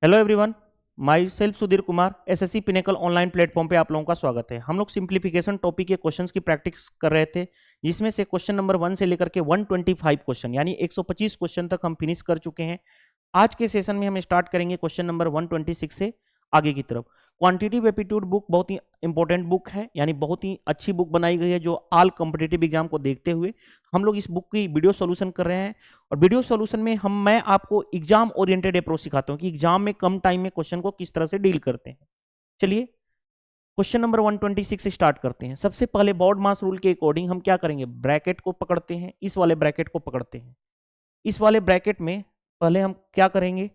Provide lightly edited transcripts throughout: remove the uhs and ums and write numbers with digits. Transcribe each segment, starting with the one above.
Hello everyone, my self Sudhir Kumar. SSC pinnacle online platform पे आप लोगों का स्वागत है। हम लोग सिंप्लीफिकेशन टॉपिक के क्वेश्चंस की प्रैक्टिस कर रहे थे, जिसमें से क्वेश्चन नंबर 1 से लेकर के 125 क्वेश्चन यानी 125 क्वेश्चन तक हम फिनिश कर चुके हैं। आज के सेशन में हम स्टार्ट करेंगे क्वेश्चन नंबर 126 से आगे की तरफ। क्वांटिटेटिव एप्टीट्यूड बुक बहुत ही इंपॉर्टेंट बुक है, यानी बहुत ही अच्छी बुक बनाई गई है जो ऑल कॉम्पिटिटिव एग्जाम को देखते हुए हम लोग इस बुक की वीडियो सॉल्यूशन कर रहे हैं। और वीडियो सॉल्यूशन में मैं आपको एग्जाम ओरिएंटेड अप्रोच सिखाता हूं कि एग्जाम में कम टाइम में क्वेश्चन को किस तरह से डील करते हैं। चलिए क्वेश्चन नंबर 126 से स्टार्ट करते हैं। सबसे पहले बोर्ड मास रूल के अकॉर्डिंग हम क्या करेंगे, ब्रैकेट को पकड़ते हैं, इस वाले ब्रैकेट को पकड़ते हैं। इस वाले ब्रैकेट में पहले हम क्या करेंगे,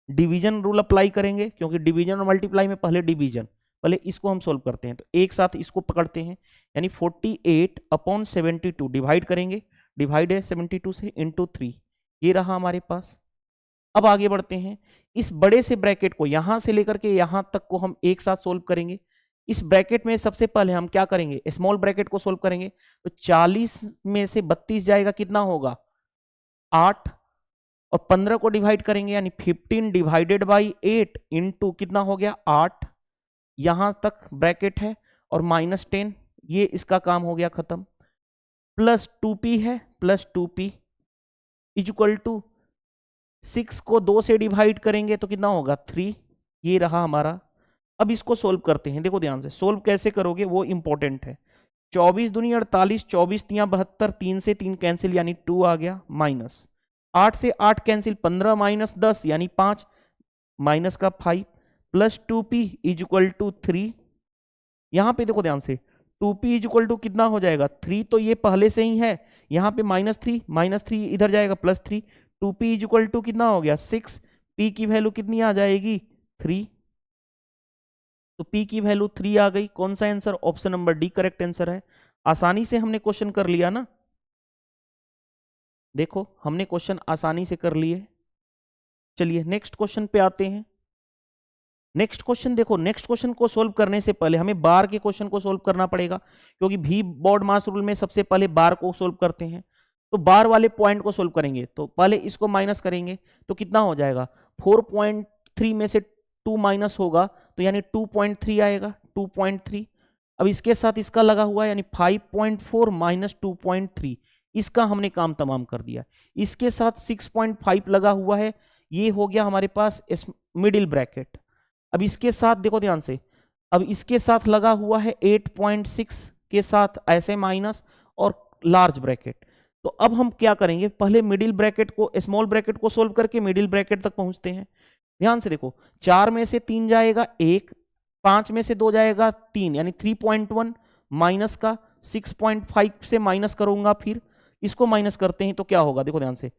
डिवीजन रूल अप्लाई करेंगे, क्योंकि डिवीजन और मल्टीप्लाई में पहले डिवीजन, पहले इसको हम सोल्व करते हैं। तो एक साथ इसको पकड़ते हैं, यानी 48/72 डिवाइड करेंगे, डिवाइड है 72 से इंटू 3, ये रहा हमारे पास। अब आगे बढ़ते हैं, इस बड़े से ब्रैकेट को यहां से लेकर के यहां तक को हम एक साथ सोल्व करेंगे। इस ब्रैकेट में सबसे पहले हम क्या करेंगे, स्मॉल ब्रैकेट को सोल्व करेंगे। तो 40 में से 32 जाएगा, कितना होगा 8, और 15 को डिवाइड करेंगे यानी 15 डिवाइडेड बाई 8 इंटू कितना हो गया 8, यहां तक ब्रैकेट है, और -10, ये इसका काम हो गया खत्म। प्लस 2p है, प्लस 2p इक्वल टू 6 को 2 से डिवाइड करेंगे तो कितना होगा 3, ये रहा हमारा। अब इसको सोल्व करते हैं, देखो ध्यान से सोल्व कैसे करोगे वो इंपॉर्टेंट है। 24 दूनी 48, 24 तियां 72, 3 से 3 कैंसिल यानी 2 आ गया, माइनस 8 से 8 कैंसिल, 15 माइनस 10 यानी 5, माइनस का 5, प्लस 2p इक्वल टू 3। यहां पे देखो ध्यान से 2p इक्वल टू कितना हो जाएगा 3, तो ये पहले से ही है, यहां पे -3 इधर जाएगा +3, 2p इक्वल टू कितना हो गया 6, p की वैल्यू कितनी आ जाएगी 3, तो p की वैल्यू 3 आ गई। कौन सा answer, option number D correct answer है। आसानी से हमने क्वेश्चन कर लिया ना, देखो हमने क्वेश्चन आसानी से कर लिए। चलिए नेक्स्ट क्वेश्चन पे आते हैं। नेक्स्ट क्वेश्चन देखो, नेक्स्ट क्वेश्चन को सोल्व करने से पहले हमें बार के क्वेश्चन को सोल्व करना पड़ेगा, क्योंकि भी बोर्ड मास रूल में सबसे पहले बार को सोल्व करते हैं। तो बार वाले पॉइंट को सोल्व करेंगे, तो पहले इसको माइनस करेंगे तो कितना हो जाएगा 4.3 में से 2 माइनस होगा तो यानी 2.3 आएगा, 2.3। अब इसके साथ इसका लगा हुआ है यानी 5.4 माइनस 2.3, इसका हमने काम तमाम कर दिया। इसके साथ 6.5 लगा हुआ है, ये हो गया हमारे पास मिडिल ब्रैकेट। अब इसके साथ देखो ध्यान से, अब इसके साथ लगा हुआ है 8.6 के साथ ऐसे माइनस और लार्ज ब्रैकेट। तो अब हम क्या करेंगे, पहले मिडिल ब्रैकेट को, स्मॉल ब्रैकेट को सोल्व करके मिडिल ब्रैकेट तक पहुंचते हैं। ध्यान से देखो, 4 में से 3 जाएगा 1, 5 में से 2 जाएगा 3 यानी 3.1, माइनस का 6.5 से माइनस करूंगा, फिर इसको माइनस करते हैं तो क्या होगा, देखो ध्यान से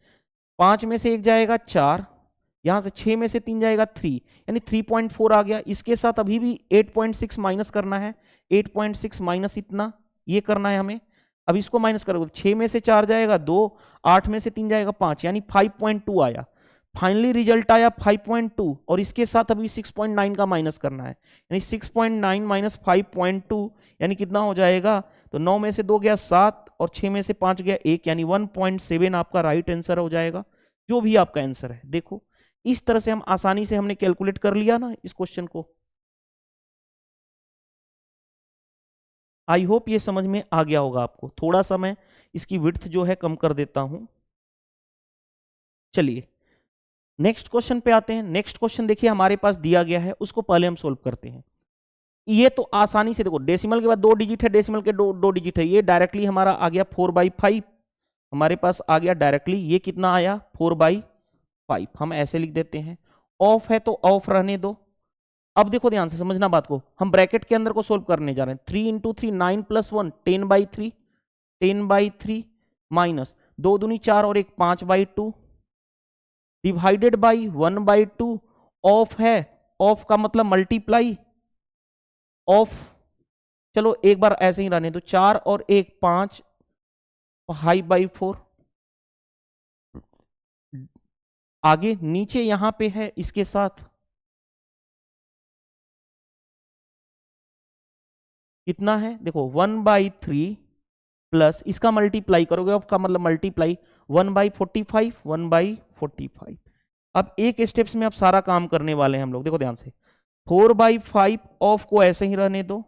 5 में से 1 जाएगा 4, यहां से 6 में से 3 जाएगा 3 यानी 3.4 आ गया। इसके साथ अभी भी 8.6 माइनस करना है, 8.6 माइनस इतना, ये करना है हमें। अब इसको माइनस करोगे, 6 में से 4 जाएगा 2, 8 में से 3 जाएगा 5 यानी 5.2 आया। फाइनली रिजल्ट आया 5.2, और इसके साथ अभी 6.9 का माइनस करना है, यानी 6.9 माइनस 5.2 यानी कितना हो जाएगा, तो 9 में से 2 गया 7 और 6 में से 5 गया 1 यानी 1.7 आपका राइट आंसर हो जाएगा, जो भी आपका आंसर है। देखो इस तरह से हम आसानी से हमने कैलकुलेट कर लिया ना इस क्वेश्चन को। आई होप ये समझ में आ गया होगा आपको। थोड़ा सा मैं इसकी विड्थ जो है कम कर देता हूं। चलिए नेक्स्ट क्वेश्चन पे आते हैं। नेक्स्ट क्वेश्चन देखिए हमारे पास दिया गया है, उसको पहले हम सोल्व करते हैं। ये तो आसानी से देखो, डेसिमल के बाद 2 डिजिट है, डेसिमल के दो डिजिट है, ये डायरेक्टली हमारा आ गया 4/5, हमारे पास आ गया डायरेक्टली, ये कितना आया 4/5, हम ऐसे लिख देते हैं। ऑफ है तो ऑफ रहने दो। अब देखो ध्यान से समझना बात को, हम ब्रैकेट के अंदर को सोल्व करने जा रहे हैं। 3 इंटू 3 9 + 1 10/3, 10/3 माइनस 2 दूनी 4 और 1 5/2 डिवाइडेड बाई 1/2। ऑफ है, ऑफ का मतलब मल्टीप्लाई, ऑफ चलो एक बार ऐसे ही रहने दो, 4 और 1 5, 5/4। आगे नीचे यहां पे है इसके साथ कितना है, देखो 1/3 प्लस इसका मल्टीप्लाई करोगे, ऑफ का मतलब मल्टीप्लाई 1/45, 1/45 अब एक स्टेप्स में अब सारा काम करने वाले हैं हम लोग, देखो ध्यान से। 4/5 ऑफ को ऐसे ही रहने दो।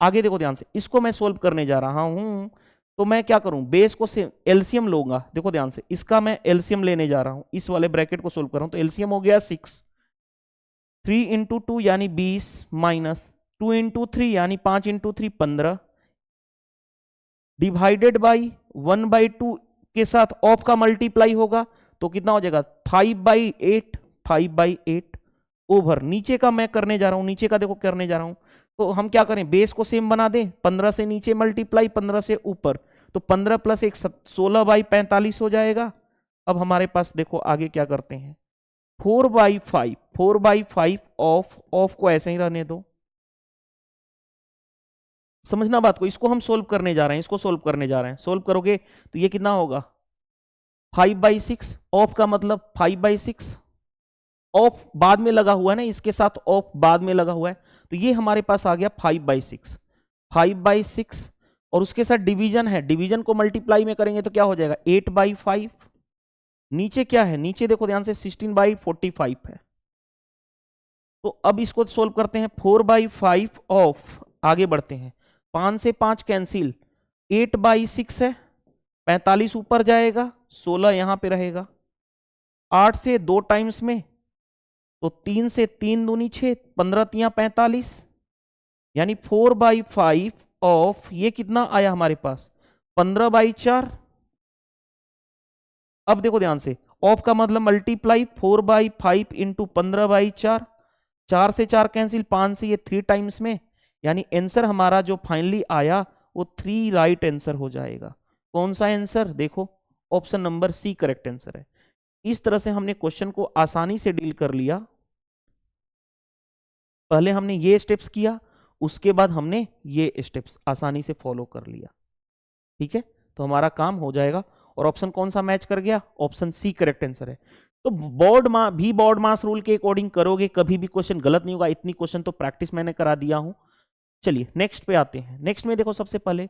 आगे देखो ध्यान से, इसको मैं सोल्व करने जा रहा हूं, तो मैं क्या करूं, बेस को से एलसीएम लूंगा। देखो ध्यान से, इसका मैं एलसीएम लेने जा रहा हूं, इस वाले ब्रैकेट को सोल्व कर रहा हूं, तो एलसीएम हो गया 6। 3 इंटू 2 यानी 20 माइनस 2 इंटू 3 यानी 5 इंटू 3 15 डिवाइडेड बाई 1/2 के साथ ऑफ का मल्टीप्लाई होगा तो कितना हो जाएगा 5/8। 5/8 ओवर नीचे का मैं करने जा रहा हूं, नीचे का देखो करने जा रहा हूं, तो हम क्या करें, बेस को सेम बना दें, 15 से नीचे मल्टीप्लाई 15 से ऊपर, तो 15 + 1 16/45 हो जाएगा। अब हमारे पास देखो आगे क्या करते हैं, 4/5 ऑफ को ऐसे ही रहने दो। समझना बात को, इसको हम सोल्व करने जा रहे हैं, इसको सोल्व करने जा रहे हैं। सोल्व करोगे तो ये कितना होगा 5/6। ऑफ का मतलब 5/6, ऑफ बाद में लगा हुआ है ना, इसके साथ ऑफ बाद में लगा हुआ है, तो ये हमारे पास आ गया 5/6। 5/6 और उसके साथ डिवीजन है, डिवीजन को मल्टीप्लाई में करेंगे तो क्या हो जाएगा 8/5। नीचे क्या है, नीचे देखो ध्यान से 16/45 है। तो अब इसको सोल्व करते हैं, 4/5 ऑफ, आगे बढ़ते हैं, 5 से 5 कैंसिल, 8/6 है, 45 ऊपर जाएगा, 16 यहां पे रहेगा, 8 से 2 टाइम्स में, तो 3 से 3 दूनी 6, 15 तियां 45, यानी 4/5 ऑफ ये कितना आया हमारे पास 15/4। अब देखो ध्यान से, ऑफ का मतलब मल्टीप्लाई, 4/5 इंटू 15/4, 4 से 4 कैंसिल, 5 से ये 3 टाइम्स में, यानी आंसर हमारा जो फाइनली आया वो 3 राइट आंसर हो जाएगा। कौन सा आंसर, देखो option number C correct answer है। इस तरह से हमने क्वेश्चन को आसानी से डील कर लिया। पहले हमने ये स्टेप्स किया, उसके बाद हमने ये स्टेप्स आसानी से फॉलो कर लिया। ठीक है, तो हमारा काम हो जाएगा। और ऑप्शन कौन सा मैच कर गया, ऑप्शन सी करेक्ट आंसर है। तो बोर्ड मास रूल के अकॉर्डिंग करोगे कभी भी क्वेश्चन गलत नहीं होगा। इतनी क्वेश्चन तो प्रैक्टिस मैंने करा दिया हूं। चलिए नेक्स्ट पे आते हैं। नेक्स्ट में देखो, सबसे पहले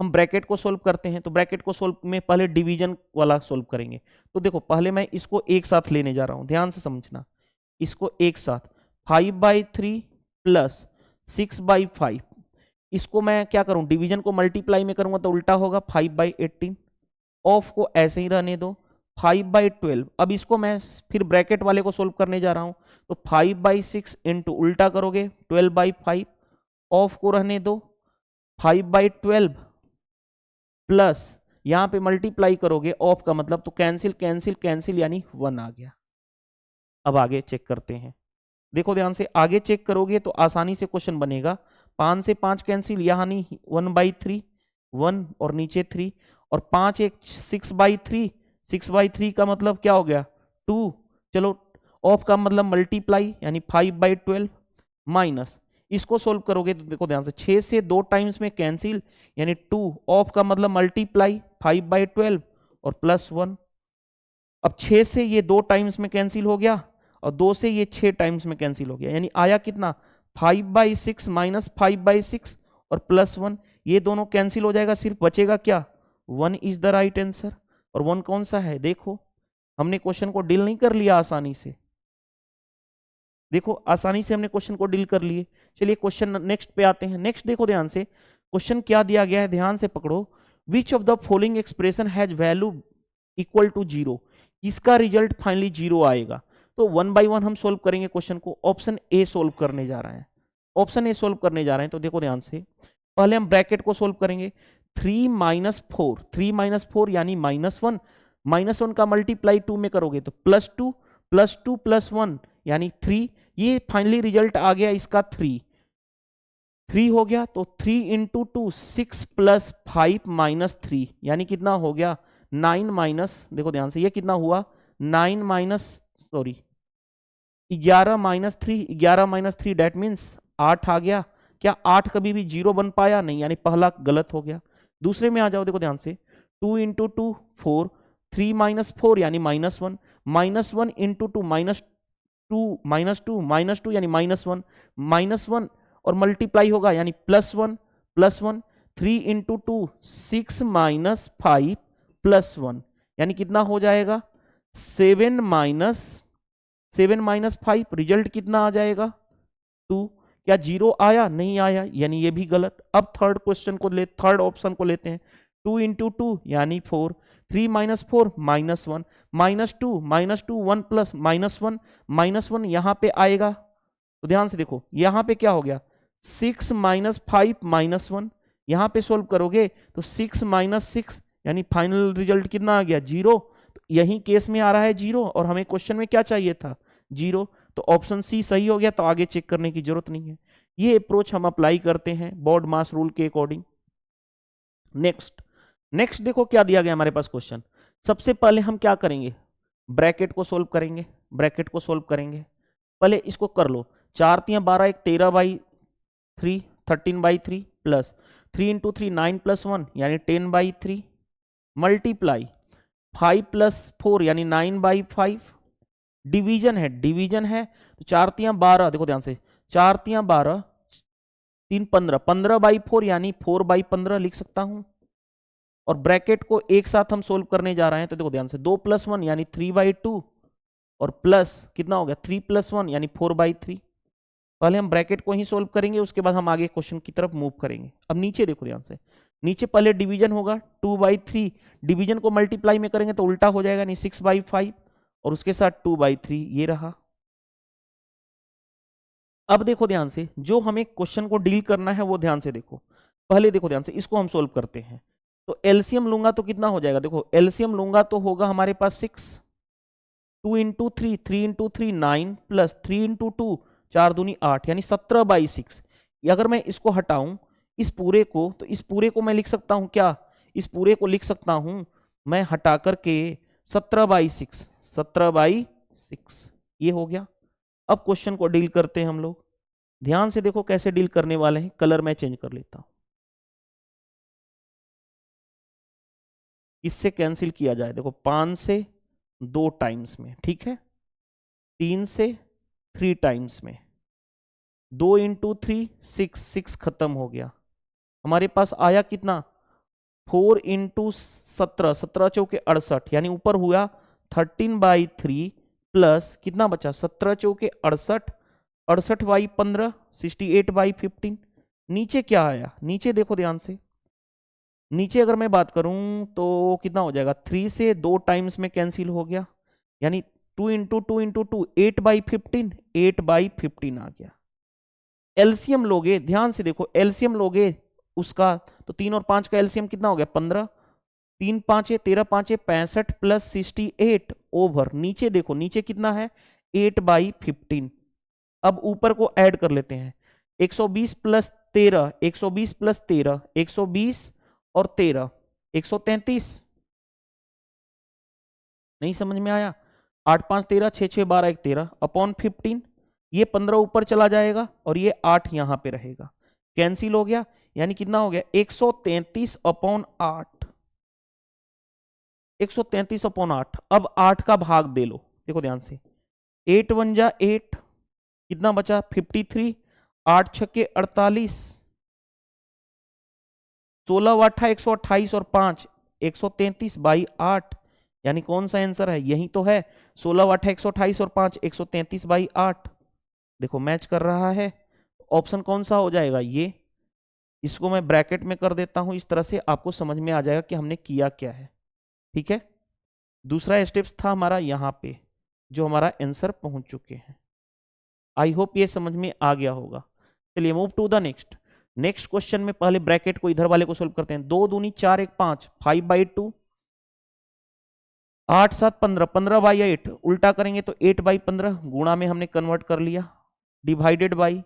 हम ब्रैकेट को सोल्व करते हैं। तो ब्रैकेट को सोल्व में पहले डिवीजन वाला सोल्व करेंगे। तो देखो पहले मैं इसको एक साथ लेने जा रहा हूं, ध्यान से समझना, इसको एक साथ 5/3 प्लस 6/5, इसको मैं क्या करूं, डिवीजन को मल्टीप्लाई में करूंगा तो उल्टा होगा 5/18। ऑफ को ऐसे ही रहने दो, 5/12। अब इसको मैं फिर ब्रैकेट वाले को सोल्व करने जा रहा हूं, तो 5/6 इंटू उल्टा करोगे 12/5, ऑफ को रहने दो 5/12 प्लस यहां पे मल्टीप्लाई करोगे ऑफ का मतलब, तो कैंसिल कैंसिल कैंसिल यानी 1 आ गया। अब आगे चेक करते हैं, देखो ध्यान से, आगे चेक करोगे तो आसानी से क्वेश्चन बनेगा। 5 से 5 कैंसिल, यानी 1/3, 1 और नीचे 3, और 5 एक 6/3, 6/3 का मतलब क्या हो गया 2। चलो ऑफ का मतलब मल्टीप्लाई, यानी 5/12 माइनस, इसको सोल्व करोगे तो देखो ध्यान से, 6 से 2 टाइम्स में कैंसिल, यानी 2, ऑफ का मतलब मल्टीप्लाई 5/12 और प्लस 1। अब 6 से ये 2 टाइम्स में कैंसिल हो गया और 2 से ये 6 टाइम्स में कैंसिल हो गया, यानी आया कितना 5/6 माइनस 5/6 और प्लस 1। ये दोनों कैंसिल हो जाएगा, सिर्फ बचेगा क्या 1 इज द राइट आंसर। और 1 कौन सा है, देखो हमने क्वेश्चन को डील नहीं कर लिया आसानी से, देखो आसानी से हमने क्वेश्चन को डील कर लिए। चलिए क्वेश्चन नेक्स्ट पे आते हैं। नेक्स्ट देखो ध्यान से, क्वेश्चन क्या दिया गया है, ध्यान से पकड़ो। Which of the following expression has value equal to 0, इसका रिजल्ट फाइनली 0 आएगा। तो 1 बाय 1 हम सोल्व करेंगे क्वेश्चन को। ऑप्शन ए सोल्व करने जा रहे हैं, ऑप्शन ए सोल्व करने जा रहे हैं। तो देखो ध्यान से, पहले हम ब्रैकेट को सोल्व करेंगे। 3 - 4, 3 - 4 यानी -1, -1 का मल्टीप्लाई 2 में करोगे तो +2, +2 + 1 यानी 3। ये फाइनली रिजल्ट आ गया इसका 3 हो गया। तो 3 इंटू 2 6 + 5 - 3 यानी कितना हो गया 9 माइनस, देखो ध्यान से, ये कितना हुआ 9 माइनस, सॉरी 11 - 3, 11 - 3 डेट मीन्स 8 आ गया। क्या 8 कभी भी 0 बन पाया, नहीं, यानी पहला गलत हो गया। दूसरे में आ जाओ, देखो ध्यान से, 2 इंटू 2 4, 3 - 4 यानी -1, -1 इंटू 2 -2 यानी -1 और मल्टीप्लाई होगा यानी +1, 3 इंटू 2 6 - 5 +1 यानी कितना हो जाएगा 7 - 5 रिजल्ट कितना आ जाएगा 2। क्या 0 आया? नहीं आया, यानी ये भी गलत। अब थर्ड ऑप्शन को लेते हैं। 2 × 2 यानी 4, 3 - 4 -1, -2 1 प्लस -1 -1 यहां पे आएगा। तो ध्यान से देखो यहां पे क्या हो गया 6 - 5 -1, यहां पे सोल्व करोगे तो 6 - 6 यानी फाइनल रिजल्ट कितना आ गया 0। तो यही केस में आ रहा है 0 और हमें क्वेश्चन में क्या चाहिए था 0। तो ऑप्शन सी सही हो गया, तो आगे चेक करने की जरूरत नहीं है। ये अप्रोच हम अप्लाई करते हैं बोर्ड मास रूल के अकॉर्डिंग। नेक्स्ट देखो क्या दिया गया हमारे पास क्वेश्चन। सबसे पहले हम क्या करेंगे, ब्रैकेट को सोल्व करेंगे। पहले इसको कर लो, 4 × 3 = 12, 1 13/3 13/3 प्लस 3 × 3 9 + 1 यानी 10/3 मल्टीप्लाई 5 + 4 यानी 9/5 डिवीजन है तो 4 × 3 = 12, देखो ध्यान से 4 × 3 = 12 3 15 15/4 यानी 4/15 लिख सकता हूं। और ब्रैकेट को एक साथ हम सोल्व करने जा रहे हैं तो देखो ध्यान से 2 + 1 यानी 3/2 और प्लस कितना हो गया 3 + 1 यानी 4/3। पहले हम ब्रैकेट को ही सोल्व करेंगे, उसके बाद हम आगे क्वेश्चन की तरफ मूव करेंगे। अब नीचे देखो ध्यान से, नीचे पहले डिवीजन होगा 2/3, डिवीजन को मल्टीप्लाई में करेंगे तो उल्टा हो जाएगा, नहीं 6/5 और उसके साथ 2/3 ये रहा। अब देखो ध्यान से, जो हमें क्वेश्चन को डील करना है वो ध्यान से देखो। पहले देखो ध्यान से, इसको हम सोल्व करते हैं तो एलसीएम लूंगा तो कितना हो जाएगा, देखो एलसीएम लूंगा तो होगा हमारे पास 6, 2 × 3 3 × 3 9 प्लस 3 × 2 4 दूनी 8 यानी 17/6। अगर मैं इसको हटाऊं इस पूरे को, तो इस पूरे को मैं लिख सकता हूं क्या, इस पूरे को लिख सकता हूं मैं हटा करके 17/6 ये हो गया। अब क्वेश्चन को डील करते हैं हम लोग। ध्यान से देखो कैसे डील करने वाले हैं, कलर मैं चेंज कर लेता हूं। इससे कैंसिल किया जाए, देखो 5 से 2 टाइम्स में, ठीक है 3 से 3 टाइम्स में, 2 × 3 6 खत्म हो गया। हमारे पास आया कितना 4 × 17 17 चौके 68 यानी ऊपर हुआ 13/3 प्लस कितना बचा 17 चौके 68 68/15 68/15। नीचे क्या आया, नीचे देखो ध्यान से, नीचे अगर मैं बात करूं तो कितना हो जाएगा 3 से 2 टाइम्स में कैंसिल हो गया, यानी 2 × 2 × 2 8/15 8/15 आ गया। एलसीएम लोगे, ध्यान से देखो एलसीएम लोगे उसका तो 3 और 5 का एलसीएम कितना हो गया 15, 3 × 5 = 13 × 5 = 65 प्लस 68 ओवर नीचे देखो नीचे कितना है 8/15। अब ऊपर को ऐड कर लेते हैं 120 + 13 120 + 13 120 और 13 133। नहीं समझ में आया, 8 × 5 = 13 6 × 6 = 12 1 13 अपॉन 15, ये 15 ऊपर चला जाएगा और ये 8 यहां पे रहेगा, कैंसिल हो गया, यानी कितना हो गया 133/8 133/8। अब 8 का भाग दे लो, देखो ध्यान से 8 × 1 = 8 कितना बचा 53, 8 × 6 = 48, 16 × 8 = 128 और 5 133/8 यानी कौन सा आंसर है, यही तो है 16 × 8 = 128 और 5 133/8। देखो मैच कर रहा है, ऑप्शन कौन सा हो जाएगा ये। इसको मैं ब्रैकेट में कर देता हूं, इस तरह से आपको समझ में आ जाएगा कि हमने किया क्या है, ठीक है। दूसरा स्टेप्स था हमारा यहां पे, जो हमारा आंसर पहुंच चुके हैं। आई होप ये समझ में आ गया होगा। चलिए move to the next question में पहले ब्रैकेट को इधर वाले को सोल्व करते हैं। 2 दूनी 4 1 5 5/2 8 7 15 15/8 उल्टा करेंगे तो 8/15 गुणा में हमने कन्वर्ट कर लिया, डिवाइडेड बाई,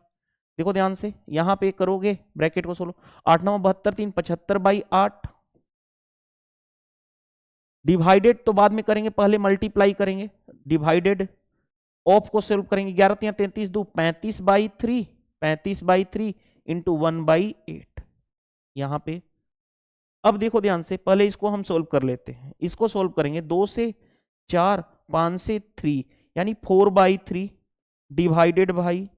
देखो ध्यान से यहां पे करोगे ब्रैकेट को सोल्व 8 9 72 3 75/8 डिवाइडेड तो बाद में करेंगे, पहले मल्टीप्लाई करेंगे, डिवाइडेड ऑफ को सोल्व करेंगे 11 3 33 2 35/3 35/3 इंटू 1/8 यहां पे। अब देखो ध्यान से पहले इसको हम सोल्व कर लेते हैं, इसको सोल्व करेंगे 2 से 4 5 से 3 यानी 4/3 डिवाइडेड बाई,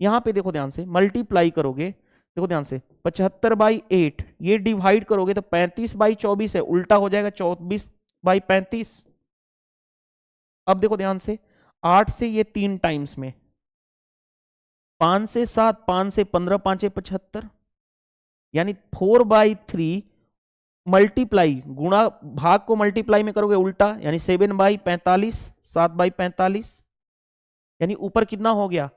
यहां पे देखो ध्यान से मल्टीप्लाई करोगे, देखो ध्यान से 75/8 ये डिवाइड करोगे तो 35/24 है, उल्टा हो जाएगा 24/35 अब देखो ध्यान से, 8 से ये 3 टाइम्स में, 5 से 7, 5 से 15, 5 75, यानी 4/3 मल्टीप्लाई, गुणा भाग को मल्टीप्लाई में करोगे उल्टा, यानी 7/45, 7/45, यानी ऊपर कितना हो गया,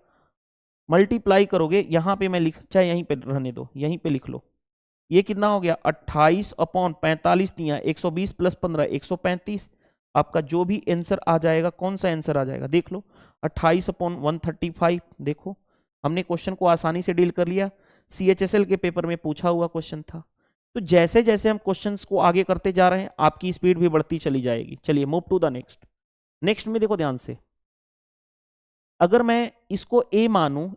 मल्टीप्लाई करोगे, यहां पे मैं लिख, चाहे यहीं पे रहने दो, यहीं पे लिख लो, ये कितना हो गया 28/45 दिया, 120 + 15 135। आपका जो भी आंसर आ जाएगा, कौन सा आंसर आ जाएगा देख लो, 28/135। देखो हमने क्वेश्चन को आसानी से डील कर लिया, CHSL के पेपर में पूछा हुआ क्वेश्चन था। तो जैसे जैसे हम क्वेश्चंस को आगे करते जा रहे हैं, आपकी स्पीड भी बढ़ती चली जाएगी। चलिए move to the next. Next में देखो ध्यान से, अगर मैं इसको a मानूं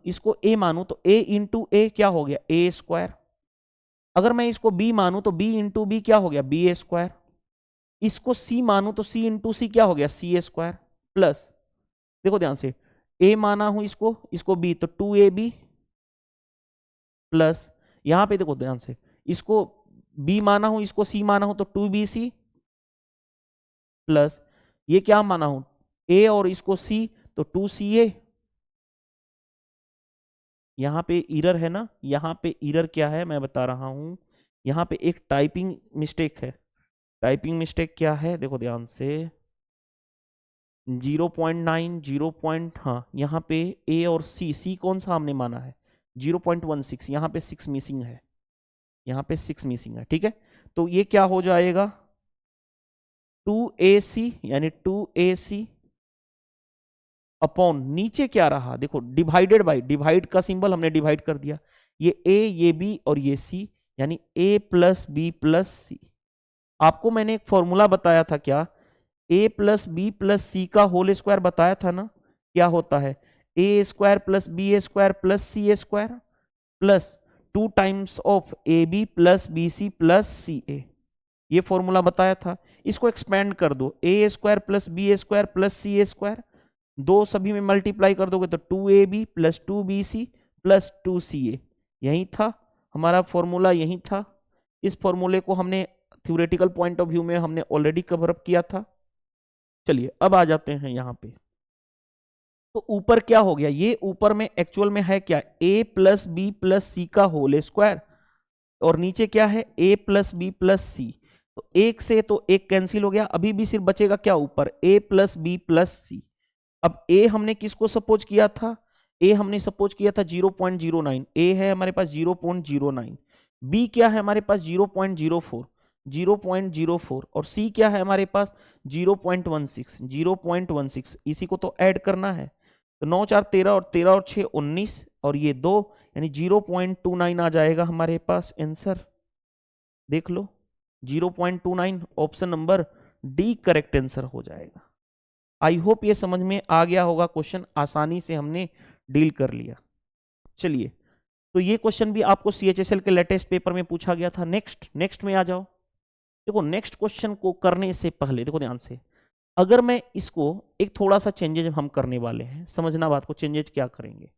तो a इंटू ए क्या हो गया a²। अगर मैं इसको b मानूं तो b इंटू बी क्या हो गया ba²। इसको c मानूं तो c इंटू सी क्या हो गया ca²। प्लस देखो ध्यान से, a माना हूं इसको b तो 2ab, प्लस यहां पे देखो ध्यान से, इसको b माना हूं इसको c माना हूं तो 2bc, प्लस ये क्या माना हूं a और इसको c तो 2ca। यहां पे एरर है ना, यहां पे एरर क्या है मैं बता रहा हूं, यहां पे एक टाइपिंग मिस्टेक है। टाइपिंग मिस्टेक क्या है देखो ध्यान से, 0.9 हाँ यहाँ पे a और c कौन सा हमने माना है 0.16, यहाँ पे 6 मिसिंग है, यहाँ पे 6 मिसिंग है। ठीक है, तो ये क्या हो जाएगा 2ac, यानी 2ac अपॉन नीचे क्या रहा देखो डिवाइडेड बाई, डिवाइड का सिंबल हमने डिवाइड कर दिया, ये a ये b और ये c, यानी a + b + c। आपको मैंने एक फॉर्मूला बताया था क्या, a + b + c का होल स्क्वायर बताया था ना, क्या होता है a² + b² + c² plus 2 times of ab + bc + ca। ये फॉर्मूला बताया था, इसको एक्सपेंड कर दो, a² + b² + c², दो सभी में मल्टीप्लाई कर दोगे तो 2ab + 2bc + 2ca। यही था हमारा फॉर्मूला, यही था। इस फॉर्मूले को हमने थ्योरेटिकल पॉइंट ऑफ व्यू में हमने ऑलरेडी कवर अप किया था। चलिए अब आ जाते हैं यहाँ पे, तो ऊपर क्या हो गया, ये ऊपर में एक्चुअल में है क्या a + b + c का होल स्क्वायर, और नीचे क्या है a + b + c। तो एक से तो एक कैंसिल हो गया, अभी भी सिर्फ बचेगा क्या ऊपर a + b + c। अब a हमने किसको सपोज किया था, a हमने सपोज किया था 0.09, a है हमारे पास 0.09, b क्या है हमारे पास 0.04, 0.04, और c क्या है हमारे पास 0.16, 0.16। इसी को तो ऐड करना है, तो 9 4 13 और 13 और 6 19, और ये 2 यानी 0.29 आ जाएगा हमारे पास आंसर। देख लो 0.29, option number D correct answer हो जाएगा। आई होप ये समझ में आ गया होगा, क्वेश्चन आसानी से हमने डील कर लिया। चलिए, तो ये क्वेश्चन भी आपको CHSL के लेटेस्ट पेपर में पूछा गया था। नेक्स्ट में आ जाओ। देखो नेक्स्ट क्वेश्चन को करने से पहले देखो ध्यान से, अगर मैं इसको एक थोड़ा सा चेंजेज हम करने वाले हैं, समझना बात को, चेंजेज क्या करेंगे।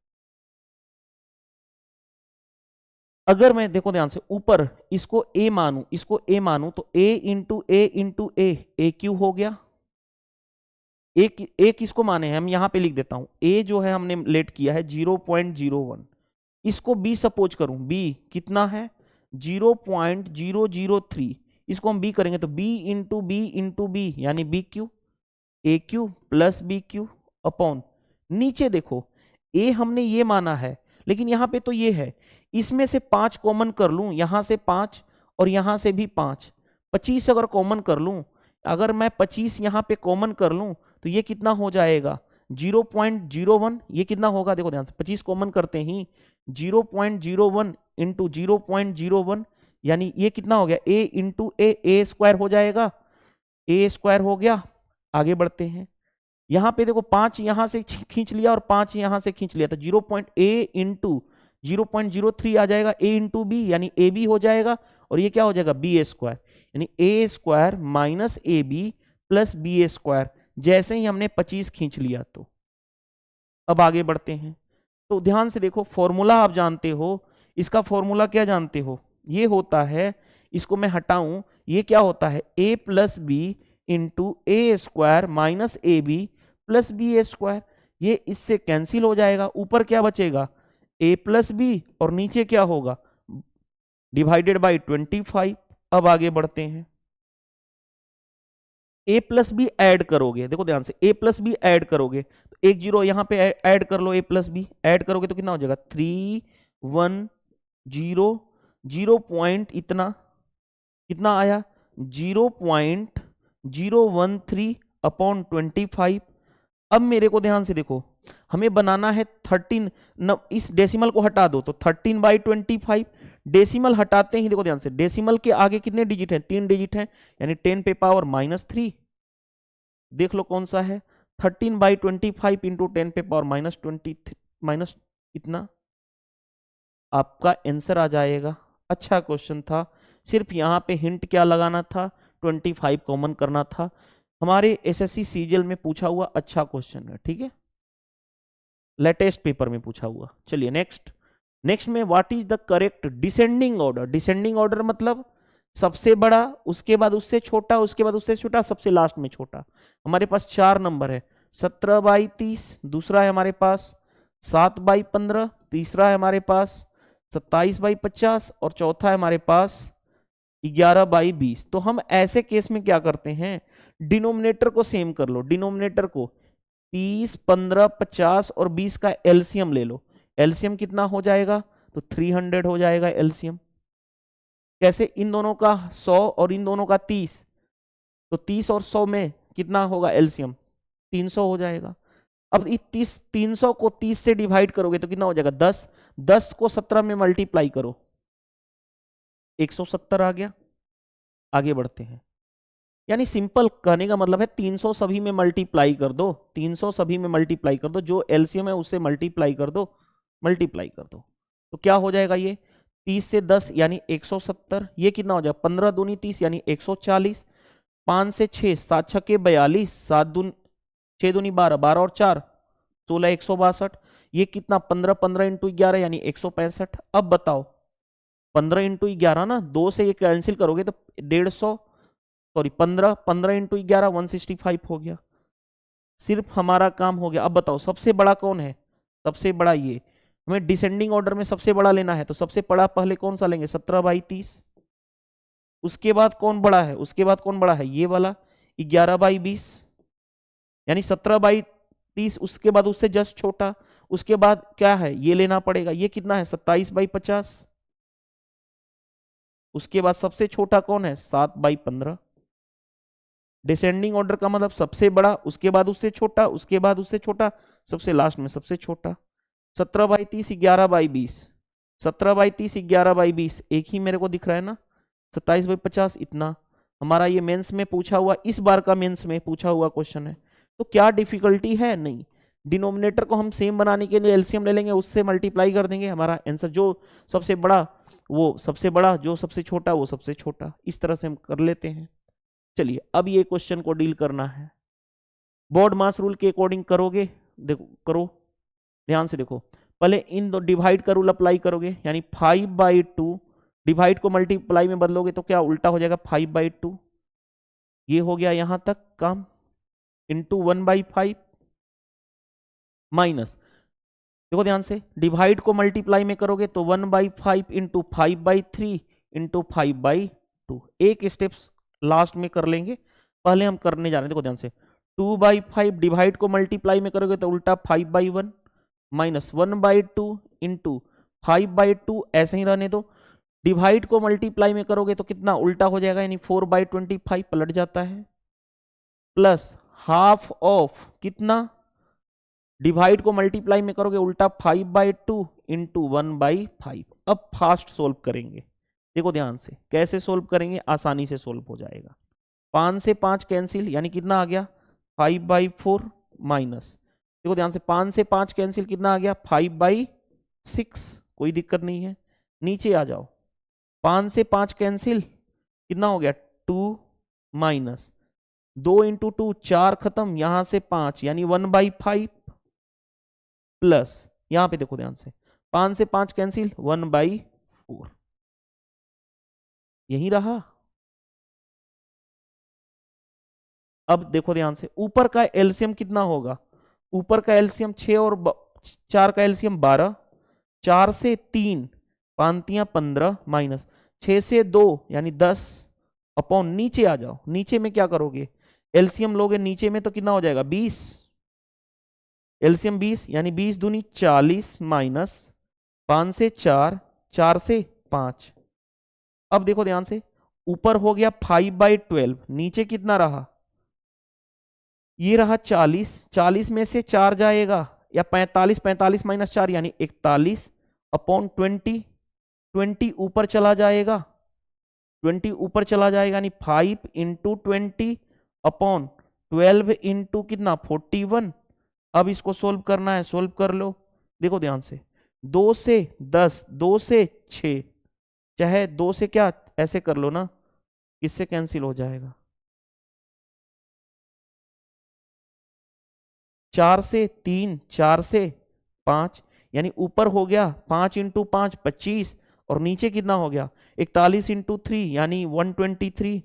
अगर मैं देखो ध्यान से ऊपर इसको a मानूं तो a इंटू ए क्यू हो गया। एक इसको माने हैं हम, यहां पे लिख देता हूं, a जो है हमने लेट किया है 0.01, इसको b सपोज करूं, b कितना है 0.003, इसको हम b करेंगे तो b यानी bq, aq + bq अपॉन, नीचे देखो a हमने ये माना है, लेकिन यहां पे तो ये है, इसमें से 5 कॉमन कर लूं, यहां से 5 और यहां से भी 5, 25 अगर कॉमन कर लूं, अगर मैं 25 यहां पे कॉमन कर लूं तो ये कितना हो जाएगा 0.01, ये कितना होगा देखो ध्यान से, 25 कॉमन करते ही 0.01 इंटू 0.01, यानी ये कितना हो गया a इंटू a² हो जाएगा, a² हो गया। आगे बढ़ते हैं, यहां पे देखो 5 यहां से खींच लिया और 5 यहां से खींच लिया, तो 0.a इंटू 0.03 आ जाएगा, a इंटू बी यानी ए बी हो जाएगा, और ये क्या हो जाएगा b² यानी a² minus ab plus b²। जैसे ही हमने 25 खींच लिया, तो अब आगे बढ़ते हैं। तो ध्यान से देखो, फॉर्मूला आप जानते हो, इसका फॉर्मूला क्या जानते हो, ये होता है, इसको मैं हटाऊं, ये क्या होता है a + b into a² minus ab plus B A square, ये इससे कैंसिल हो जाएगा, ऊपर क्या बचेगा ए प्लस बी और नीचे क्या होगा डिवाइडेड बाई 25। अब आगे बढ़ते हैं, ए प्लस बी ऐड करोगे, देखो ध्यान से, ए प्लस बी ऐड करोगे तो एक जीरो यहां पे ऐड कर लो, ए प्लस बी ऐड करोगे तो कितना हो जाएगा 310, 0 पॉइंट इतना, कितना आया 0.013 अपॉन 25। अब मेरे को ध्यान से देखो, हमें बनाना है 13 न, इस डेसिमल को हटा दो तो 13/25, डेसिमल हटाते ही देखो ध्यान से, डेसिमल के आगे कितने डिजिट हैं 3 डिजिट हैं, यानी 10 पे पावर -3, देख लो कौन सा है 13/25 इंटू 10 पे पावर -23 माइनस इतना, आपका आंसर आ जाएगा। अच्छा क्वेश्चन था, सिर्फ यहाँ पे हिंट क्या लगाना था 25 कॉमन करना था, हमारे एसएससी सीजीएल में पूछा हुआ अच्छा क्वेश्चन है, ठीक है, लेटेस्ट पेपर में पूछा हुआ। चलिए नेक्स्ट में what is the correct descending order. Descending order मतलब सबसे बड़ा, उसके बाद उससे छोटा, उसके बाद उससे छोटा, सबसे लास्ट में छोटा। हमारे पास 4 नंबर है, 17/30, दूसरा है हमारे पास 7/15, तीसरा है हमारे पास 27/50 और चौथा है हमारे पास 11/20। तो हम ऐसे केस में क्या करते हैं, डिनोमिनेटर को सेम कर लो, डिनोमिनेटर को 30, 15, 50 और 20 का एलसीएम ले लो। एलसीएम कितना हो जाएगा तो 300 हो जाएगा एलसीएम। कैसे, इन दोनों का 100 और इन दोनों का 30, तो 30 और 100 में कितना होगा एलसीएम 300 हो जाएगा। अब इस 300 को 30 से डिवाइड करोगे तो कितना हो जाएगा 10, 10 को 17 में मल्टीप्लाई करो 170 आ गया। आगे बढ़ते हैं, यानी सिंपल कहने का मतलब है 300 सभी में मल्टीप्लाई कर दो, 300 सभी में मल्टीप्लाई कर दो, जो एलसीएम है उससे मल्टीप्लाई कर दो, मल्टीप्लाई कर दो तो क्या हो जाएगा, ये 30 से 10 यानी 170, ये कितना हो जाएगा 15 दूनी 30 यानी 140, 5 से 6 7 छक्के 42, 7 दूनी 6 दूनी 12, 12 और 4 16, 162, ये कितना 15, 15 इंटू 11 यानी 165। अब बताओ 15 इंटू 11 ना, 2 से ये कैंसिल करोगे तो 150, सॉरी 15, 15 इंटू 11 165 हो गया, सिर्फ हमारा काम हो गया। अब बताओ सबसे बड़ा कौन है, सबसे बड़ा ये, हमें डिसेंडिंग ऑर्डर में सबसे बड़ा लेना है तो सबसे बड़ा पहले कौन सा लेंगे 17/30, उसके बाद कौन बड़ा है, उसके बाद कौन बड़ा है ये वाला 11/20, यानी 17/30, उसके बाद उससे जस्ट छोटा, उसके बाद क्या है ये लेना पड़ेगा, ये कितना है 27/50, उसके बाद सबसे छोटा कौन है 7/15। डिसेंडिंग ऑर्डर का मतलब सबसे बड़ा, उसके बाद उससे छोटा, उसके बाद उससे छोटा, सबसे लास्ट में सबसे छोटा। 17/30 11/20, 17/30 11/20 एक ही मेरे को दिख रहा है ना, 27/50 इतना हमारा ये मेंस में पूछा हुआ, इस बार का मेंस में पूछा हुआ क्वेश्चन है। तो क्या डिफिकल्टी है, नहीं, डिनोमिनेटर को हम सेम बनाने के लिए एलसीएम ले लेंगे, उससे मल्टीप्लाई कर देंगे, हमारा आंसर जो सबसे बड़ा वो सबसे बड़ा, जो सबसे छोटा वो सबसे छोटा, इस तरह से हम कर लेते हैं। चलिए अब ये क्वेश्चन को डील करना है, बोर्ड मास रूल के अकॉर्डिंग करोगे, देखो करो ध्यान से, देखो पहले इन दो डिवाइड का रूल अप्लाई करोगे, यानी 5/2 डिवाइड को मल्टीप्लाई में बदलोगे तो क्या उल्टा हो जाएगा 5/2, ये हो गया यहां तक काम, इंटू 1/5 माइनस, देखो ध्यान से डिवाइड को मल्टीप्लाई में करोगे तो 1/5 इंटू 5/3 इंटू 5/2, एक स्टेप्स लास्ट में कर लेंगे, पहले हम करने जा रहे हैं, देखो ध्यान से 2/5 डिवाइड को मल्टीप्लाई में करोगे तो उल्टा 5/1 माइनस 1/2 इंटू 5/2, ऐसे ही रहने दो, डिवाइड को मल्टीप्लाई में करोगे तो कितना उल्टा हो जाएगा, यानी 4/25 पलट जाता है, प्लस हाफ ऑफ कितना, डिवाइड को मल्टीप्लाई में करोगे उल्टा 5/2 इंटू 1/5। अब फास्ट सोल्व करेंगे, देखो ध्यान से कैसे सोल्व करेंगे, आसानी से सोल्व हो जाएगा। 5 से 5 कैंसिल, यानी कितना आ गया 5/4 माइनस, देखो ध्यान से 5 से 5 कैंसिल, कितना आ गया 5/6, कोई दिक्कत नहीं है, नीचे आ जाओ 5 से 5 कैंसिल, कितना हो गया 2 माइनस 2 इंटू 2 4 खत्म, यहां से 5 यानी 1/5 प्लस, यहां पे देखो ध्यान से 5 से 5 कैंसिल 1/4, यही रहा। अब देखो ध्यान से, ऊपर का एलसीएम कितना होगा, ऊपर का एलसीएम 6 और 4 का एलसीएम 12, 4 से 3 5 15 माइनस 6 से 2 यानी 10 अपॉन नीचे आ जाओ, नीचे में क्या करोगे, एलसीएम लोगे नीचे में तो कितना हो जाएगा 20, एलसीएम 20 यानी 20 दूनी 40 माइनस 5 से 4, 4 से 5। अब देखो ध्यान से, ऊपर हो गया 5/12, नीचे कितना रहा, ये रहा 40, 40 में से 4 जाएगा या 45, 45 माइनस 4 यानी 41 अपॉन 20, 20 ऊपर चला जाएगा, 20 ऊपर चला जाएगा यानी 5 इंटू 20 अपॉन 12 इंटू कितना 41। अब इसको सोल्व करना है, सोल्व कर लो। देखो ध्यान से, 2 से 10, 2 से 6, चाहे 2 से क्या ऐसे कर लो ना, इससे कैंसिल हो जाएगा, 4 से 3, 4 से 5 यानी ऊपर हो गया 5 इंटू 5 25 और नीचे कितना हो गया 41 इंटू 3 यानी 123,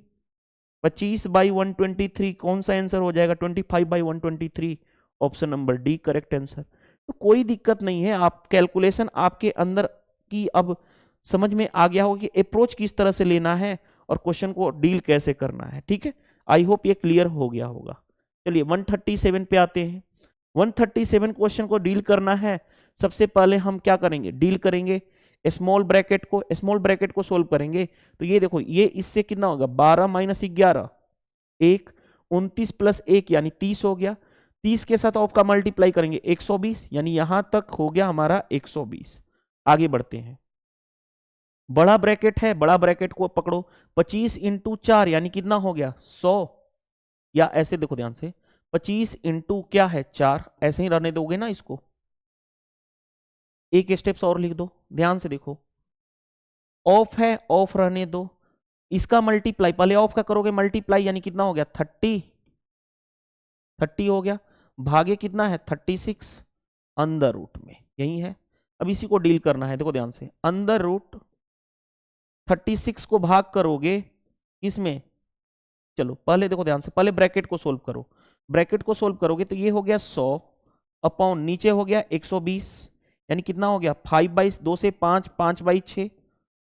25/123 कौन सा आंसर हो जाएगा 25/123, option number D correct answer. तो कोई दिक्कत नहीं है, आप कैलकुलेशन आपके अंदर की अब समझ में आ गया होगा कि अप्रोच किस तरह से लेना है और क्वेश्चन को डील कैसे करना है। ठीक है, आई होप ये क्लियर हो गया होगा। चलिए 137 पे आते हैं। 137 क्वेश्चन को डील करना है, सबसे पहले हम क्या करेंगे, डील करेंगे स्मॉल ब्रैकेट को, स्मॉल ब्रैकेट को सोल्व करेंगे। तो ये देखो, ये इससे कितना होगा 12 माइनस 11 1, 29 प्लस 1 यानी 30 हो गया, 30 के साथ ऑफ का मल्टीप्लाई करेंगे 120 यानी यहां तक हो गया हमारा 120। आगे बढ़ते हैं, बड़ा ब्रैकेट है, बड़ा ब्रैकेट को पकड़ो, 25 इंटू 4 यानी कितना हो गया 100, या ऐसे देखो ध्यान से 25 इंटू क्या है 4, ऐसे ही रहने दोगे ना इसको, एक स्टेप्स और लिख दो, ध्यान से देखो, ऑफ है ऑफ रहने दो, इसका मल्टीप्लाई पहले ऑफ का करोगे मल्टीप्लाई यानी कितना हो गया 30, 30 हो गया, भागे कितना है 36 अंदर रूट में, यही है। अब इसी को डील करना है, देखो ध्यान से, अंदर रूट 36 को भाग करोगे इसमें, चलो पहले देखो ध्यान से, पहले ब्रैकेट को सोल्व करो, ब्रैकेट को सोल्व करोगे तो ये हो गया 100 अपॉन नीचे हो गया 120 यानी कितना हो गया 5/2 से 5, 5/6,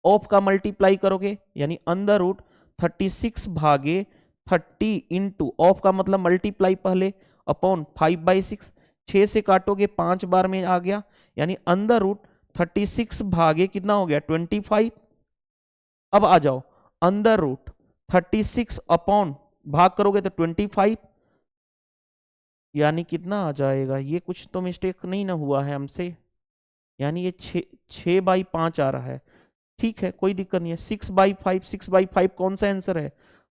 ऑफ का मल्टीप्लाई करोगे यानी अंदर रूट 36 भागे 30 इंटू ऑफ का मतलब मल्टीप्लाई पहले अपॉन 5/6, 6 से काटोगे 5 बार में आ गया यानी अंदर रूट 36 भागे कितना हो गया 25। अब आ जाओ, अंदर रूट 36 अपॉन भाग करोगे तो 25 यानी कितना आ जाएगा, ये कुछ तो मिस्टेक नहीं ना हुआ है हमसे, यानी ये 6/5 आ रहा है। ठीक है, कोई दिक्कत नहीं है, 6/5, 6/5 कौन सा आंसर है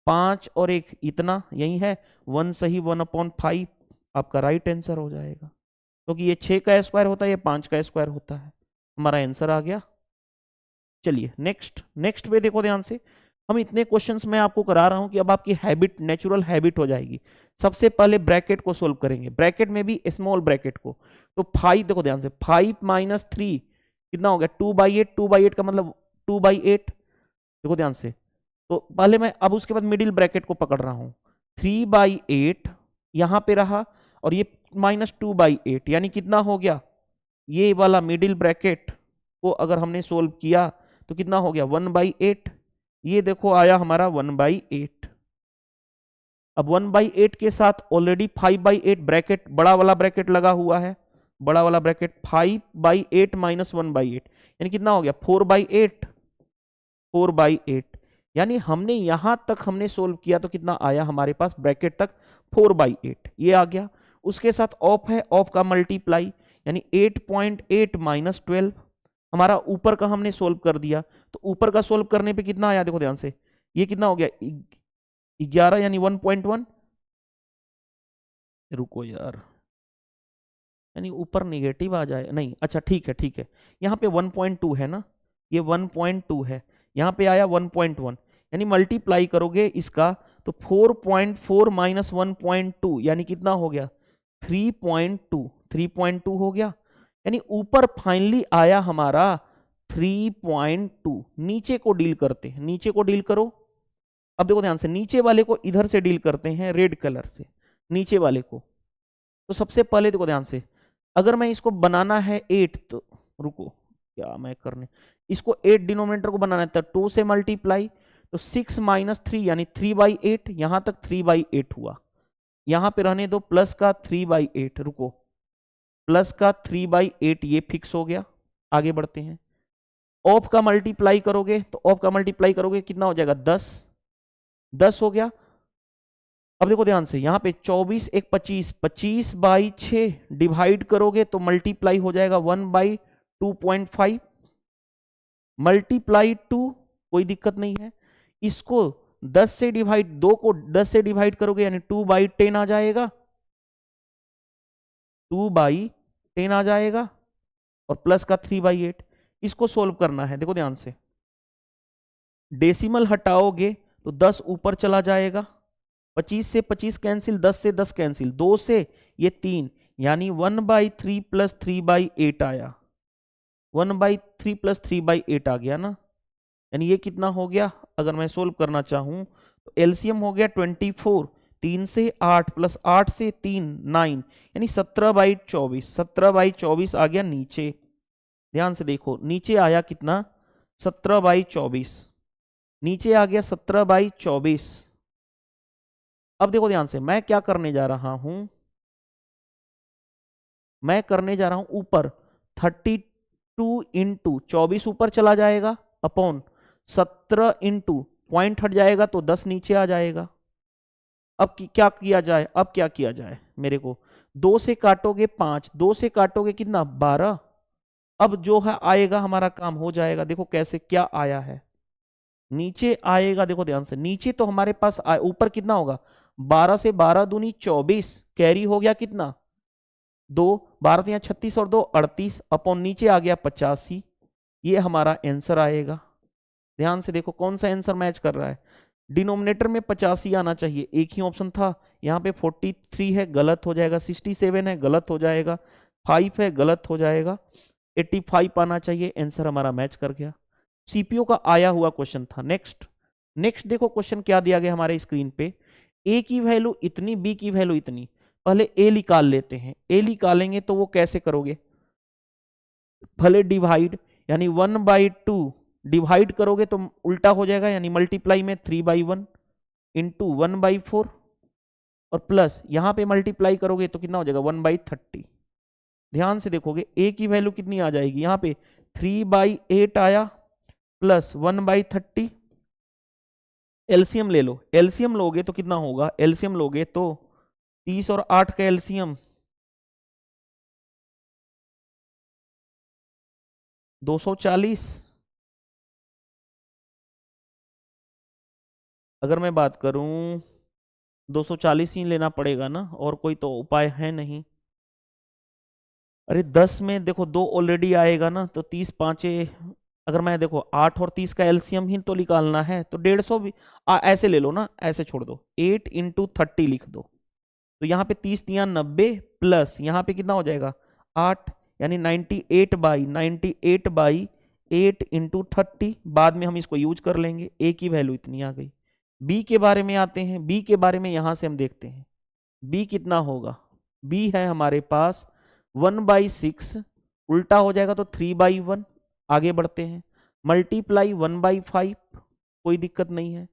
5 और 1 इतना, यही है 1 सही 1/5 आपका राइट आंसर हो जाएगा, क्योंकि ये 6 का स्क्वायर होता है, ये 5 का स्क्वायर होता है, हमारा आंसर आ गया। चलिए नेक्स्ट पे देखो ध्यान से, हम इतने क्वेश्चंस में आपको करा रहा हूं कि अब आपकी हैबिट नेचुरल हैबिट हो जाएगी। सबसे पहले ब्रैकेट को सोल्व करेंगे, ब्रैकेट में भी स्मॉल ब्रैकेट को, तो 5 देखो ध्यान से, 5 माइनस 3 कितना हो गया 2/8, 2/8 का मतलब 2/8, देखो ध्यान से, तो पहले मैं अब उसके बाद मिडिल ब्रैकेट को पकड़ रहा हूं, 3/8 यहां पे रहा और ये माइनस 2/8 यानी कितना हो गया, ये वाला मिडिल ब्रैकेट को अगर हमने सोल्व किया तो कितना हो गया 1/8, ये देखो आया हमारा 1/8। अब 1/8 के साथ ऑलरेडी 5/8 ब्रैकेट बड़ा वाला ब्रैकेट लगा हुआ है, बड़ा वाला ब्रैकेट 5/8 माइनस 1/8 यानी कितना हो गया 4/8, 4/8 यानी हमने यहां तक हमने सोल्व किया तो कितना आया हमारे पास ब्रैकेट तक 4/8 ये आ गया। उसके साथ ऑफ है, ऑफ का मल्टीप्लाई यानी 8.8 माइनस 12, हमारा ऊपर का हमने सोल्व कर दिया, तो ऊपर का सोल्व करने पे कितना आया देखो ध्यान से, ये कितना हो गया 11 यानी 1.1, रुको यार, यानी ऊपर निगेटिव आ जाए नहीं, अच्छा ठीक है, यहाँ पे 1.2 है ना, ये 1.2 है, यहाँ पे आया 1.1 यानी मल्टीप्लाई करोगे इसका तो 4.4 माइनस 1.2 यानी कितना हो गया 3.2, 3.2 हो गया, यानी ऊपर फाइनली आया हमारा 3.2। नीचे को डील करते हैं, नीचे को डील करो, अब देखो ध्यान से, नीचे वाले को इधर से डील करते हैं रेड कलर से, नीचे वाले को। तो सबसे पहले देखो ध्यान से, अगर मैं इसको बनाना है 8, तो रुको क्या मैं करने, इसको 8 डिनोमिनेटर को बनाना है तो 2 से मल्टीप्लाई, तो 6 - 3 यानी 3/8, यहां तक 3/8 हुआ। यहां पे रहने दो प्लस का 3/8, रुको, प्लस का 3/8 ये फिक्स हो गया। आगे बढ़ते हैं, ऑफ का मल्टीप्लाई करोगे तो ऑफ का मल्टीप्लाई करोगे कितना हो जाएगा, 10 हो गया। अब देखो ध्यान से, यहां पे 24 एक 25, 25/6 डिवाइड करोगे तो मल्टीप्लाई हो जाएगा 1/2.5, मल्टीप्लाई 2, कोई दिक्कत नहीं है। इसको 10 से डिवाइड, 2 को 10 से डिवाइड करोगे यानी 2/10 आ जाएगा, 2/10 आ जाएगा, और प्लस का 3/8। इसको सोल्व करना है, देखो ध्यान से, डेसिमल हटाओगे तो 10 ऊपर चला जाएगा, 25 से 25 कैंसिल, 10 से 10 कैंसिल, 2 से ये 3, यानी 1/3 प्लस 3/8 आया, 1/3 प्लस 3/8 आ गया ना, यानी ये कितना हो गया। अगर मैं सोल्व करना चाहूं तो एलसीएम हो गया 24, 3 से 8 प्लस 8 से 3 9, यानी 17/24, 17/24 आ गया नीचे। ध्यान से देखो, नीचे आया कितना, 17/24, नीचे आ गया 17/24। अब देखो ध्यान से, मैं क्या करने जा रहा हूं, मैं करने जा रहा हूं ऊपर 32 इंटू 24 ऊपर चला जाएगा, अपॉन 17 इंटू पॉइंट हट जाएगा तो 10 नीचे आ जाएगा। अब क्या किया जाए, अब क्या किया जाए, मेरे को 2 से काटोगे 5, 2 से काटोगे कितना, 12। अब जो है आएगा हमारा काम हो जाएगा। देखो कैसे, क्या आया है, नीचे आएगा, देखो ध्यान से, नीचे तो हमारे पास ऊपर कितना होगा, 12 से 12 दूनी 24, कैरी हो गया कितना, 2, 12 या 36 और 2 38, अपॉन नीचे आ गया 85। ये हमारा आंसर आएगा। ध्यान से देखो कौन सा आंसर मैच कर रहा है, डिनोमिनेटर में 85 आना चाहिए, एक ही ऑप्शन था, यहाँ पे 43 है, गलत हो जाएगा, 67 है, गलत हो जाएगा, 5 है, गलत हो जाएगा, 85 आना चाहिए, आंसर हमारा मैच कर गया। सीपीओ का आया हुआ क्वेश्चन था। नेक्स्ट देखो क्वेश्चन क्या दिया गया हमारे स्क्रीन पे, ए की वैल्यू इतनी, बी की वैल्यू इतनी। पहले ए निकाल लेते हैं, ए निकालेंगे तो वो कैसे करोगे, पहले डिवाइड, यानी 1/2 डिवाइड करोगे तो उल्टा हो जाएगा, यानी मल्टीप्लाई में 3/1 इंटू 1/4, और प्लस यहां पे मल्टीप्लाई करोगे तो कितना हो जाएगा, 1/30। ध्यान से देखोगे ए की वैल्यू कितनी आ जाएगी, यहां पे 3/8 आया, प्लस 1/30, एलसीएम ले लो, एलसीएम लोगे तो कितना होगा, एलसीएम लोगे तो 30 और 8 का एलसीएम 240। अगर मैं बात करूं 240 ही लेना पड़ेगा ना, और कोई तो उपाय है नहीं। अरे 10 में देखो 2 ऑलरेडी आएगा ना, तो 30 पांचे, अगर मैं देखो 8 और 30 का एलसीएम ही तो निकालना है, तो 150 भी ऐसे ले लो ना, ऐसे छोड़ दो, 8 × 30 लिख दो, तो यहाँ पे 30 × 90, प्लस यहाँ पे कितना हो जाएगा 8, यानी 98/8 × 30। बाद में हम इसको यूज कर लेंगे, ए की वैल्यू इतनी आ गई। बी के बारे में आते हैं, बी के बारे में यहां से हम देखते हैं, बी कितना होगा, बी है हमारे पास 1/6, उल्टा हो जाएगा तो 3/1। आगे बढ़ते हैं, मल्टीप्लाई 1/5, कोई दिक्कत नहीं है,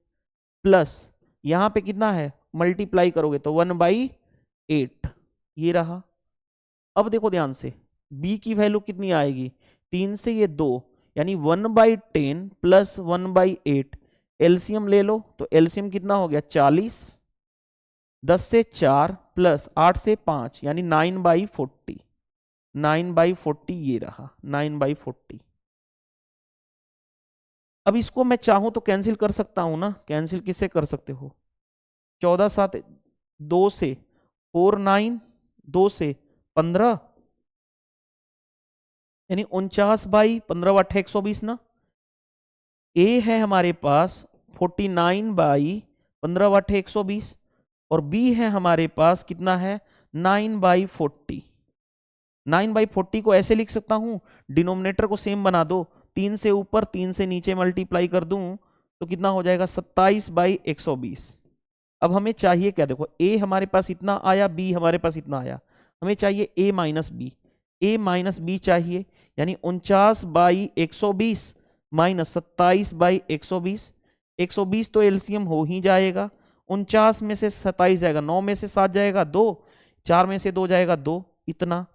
प्लस यहां पे कितना है, मल्टीप्लाई करोगे तो 1/8, ये रहा। अब देखो ध्यान से, b की वैल्यू कितनी आएगी, 3 से ये 2, यानी 1/10 प्लस 1/8, एलसीएम ले लो तो एलसीएम कितना हो गया 40, 10 से 4 प्लस 8 से 5, यानी 9/40, 9/40 ये रहा, 9/40। अब इसको मैं चाहूं तो कैंसिल कर सकता हूं ना, कैंसिल किससे कर सकते हो, 14 7 2 से 4 9, 2 से 15, यानी 49/15 120 ना। ए है हमारे पास 49/15 120, और बी है हमारे पास कितना है 9/40। 9/40 को ऐसे लिख सकता हूं, डिनोमिनेटर को सेम बना दो, 3 से ऊपर 3 से नीचे मल्टीप्लाई कर दूं तो कितना हो जाएगा 27/120। अब हमें चाहिए क्या, देखो a हमारे पास इतना आया, b हमारे पास इतना आया, हमें चाहिए a minus B. a minus B चाहिए, यानी 49/120 माइनस 27/120। 120 तो एलसीएम हो ही जाएगा, 49 में से 27 जाएगा, 9 में से 7 जाएगा 2, 4 में से 2 जाएगा 2, इतना।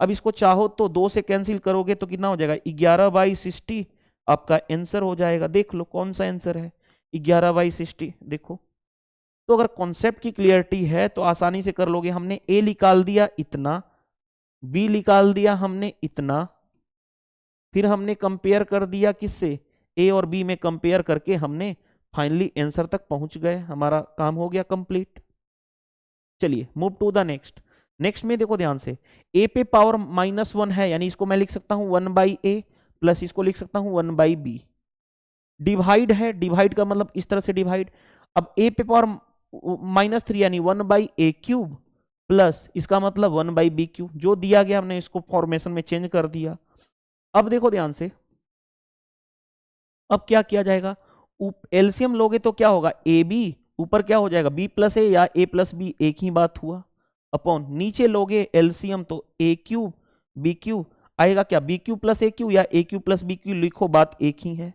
अब इसको चाहो तो 2 से कैंसिल करोगे तो कितना हो जाएगा 11/60, आपका आंसर हो जाएगा। देख लो कौन सा आंसर है, 11/60। देखो तो अगर कॉन्सेप्ट की क्लियरिटी है तो आसानी से कर लोगे। हमने ए निकाल दिया इतना, बी निकाल दिया हमने इतना, फिर हमने कंपेयर कर दिया किससे, ए और बी में कंपेयर करके हमने फाइनली आंसर तक पहुंच गए, हमारा काम हो गया कंप्लीट। चलिए move to the next. Next में देखो ध्यान से, ए पे पावर -1 है, यानी इसको मैं लिख सकता हूं 1/a प्लस इसको लिख सकता हूं 1/b। डिवाइड है, डिवाइड का मतलब इस तरह से डिवाइड। अब ए पे पावर -3 यानी 1/a³ प्लस इसका मतलब 1/b³, जो दिया गया हमने इसको फॉर्मेशन में चेंज कर दिया। अब देखो ध्यान से, अब क्या किया जाएगा, एलसीएम लोगे तो क्या होगा, ए बी ऊपर क्या हो जाएगा b प्लस ए या a प्लस बी, एक ही बात हुआ। अपॉन नीचे लोगे एलसीएम तो a³ b³ आएगा, क्या b³ प्लस a³ या a³ प्लस b³ लिखो, बात एक ही है।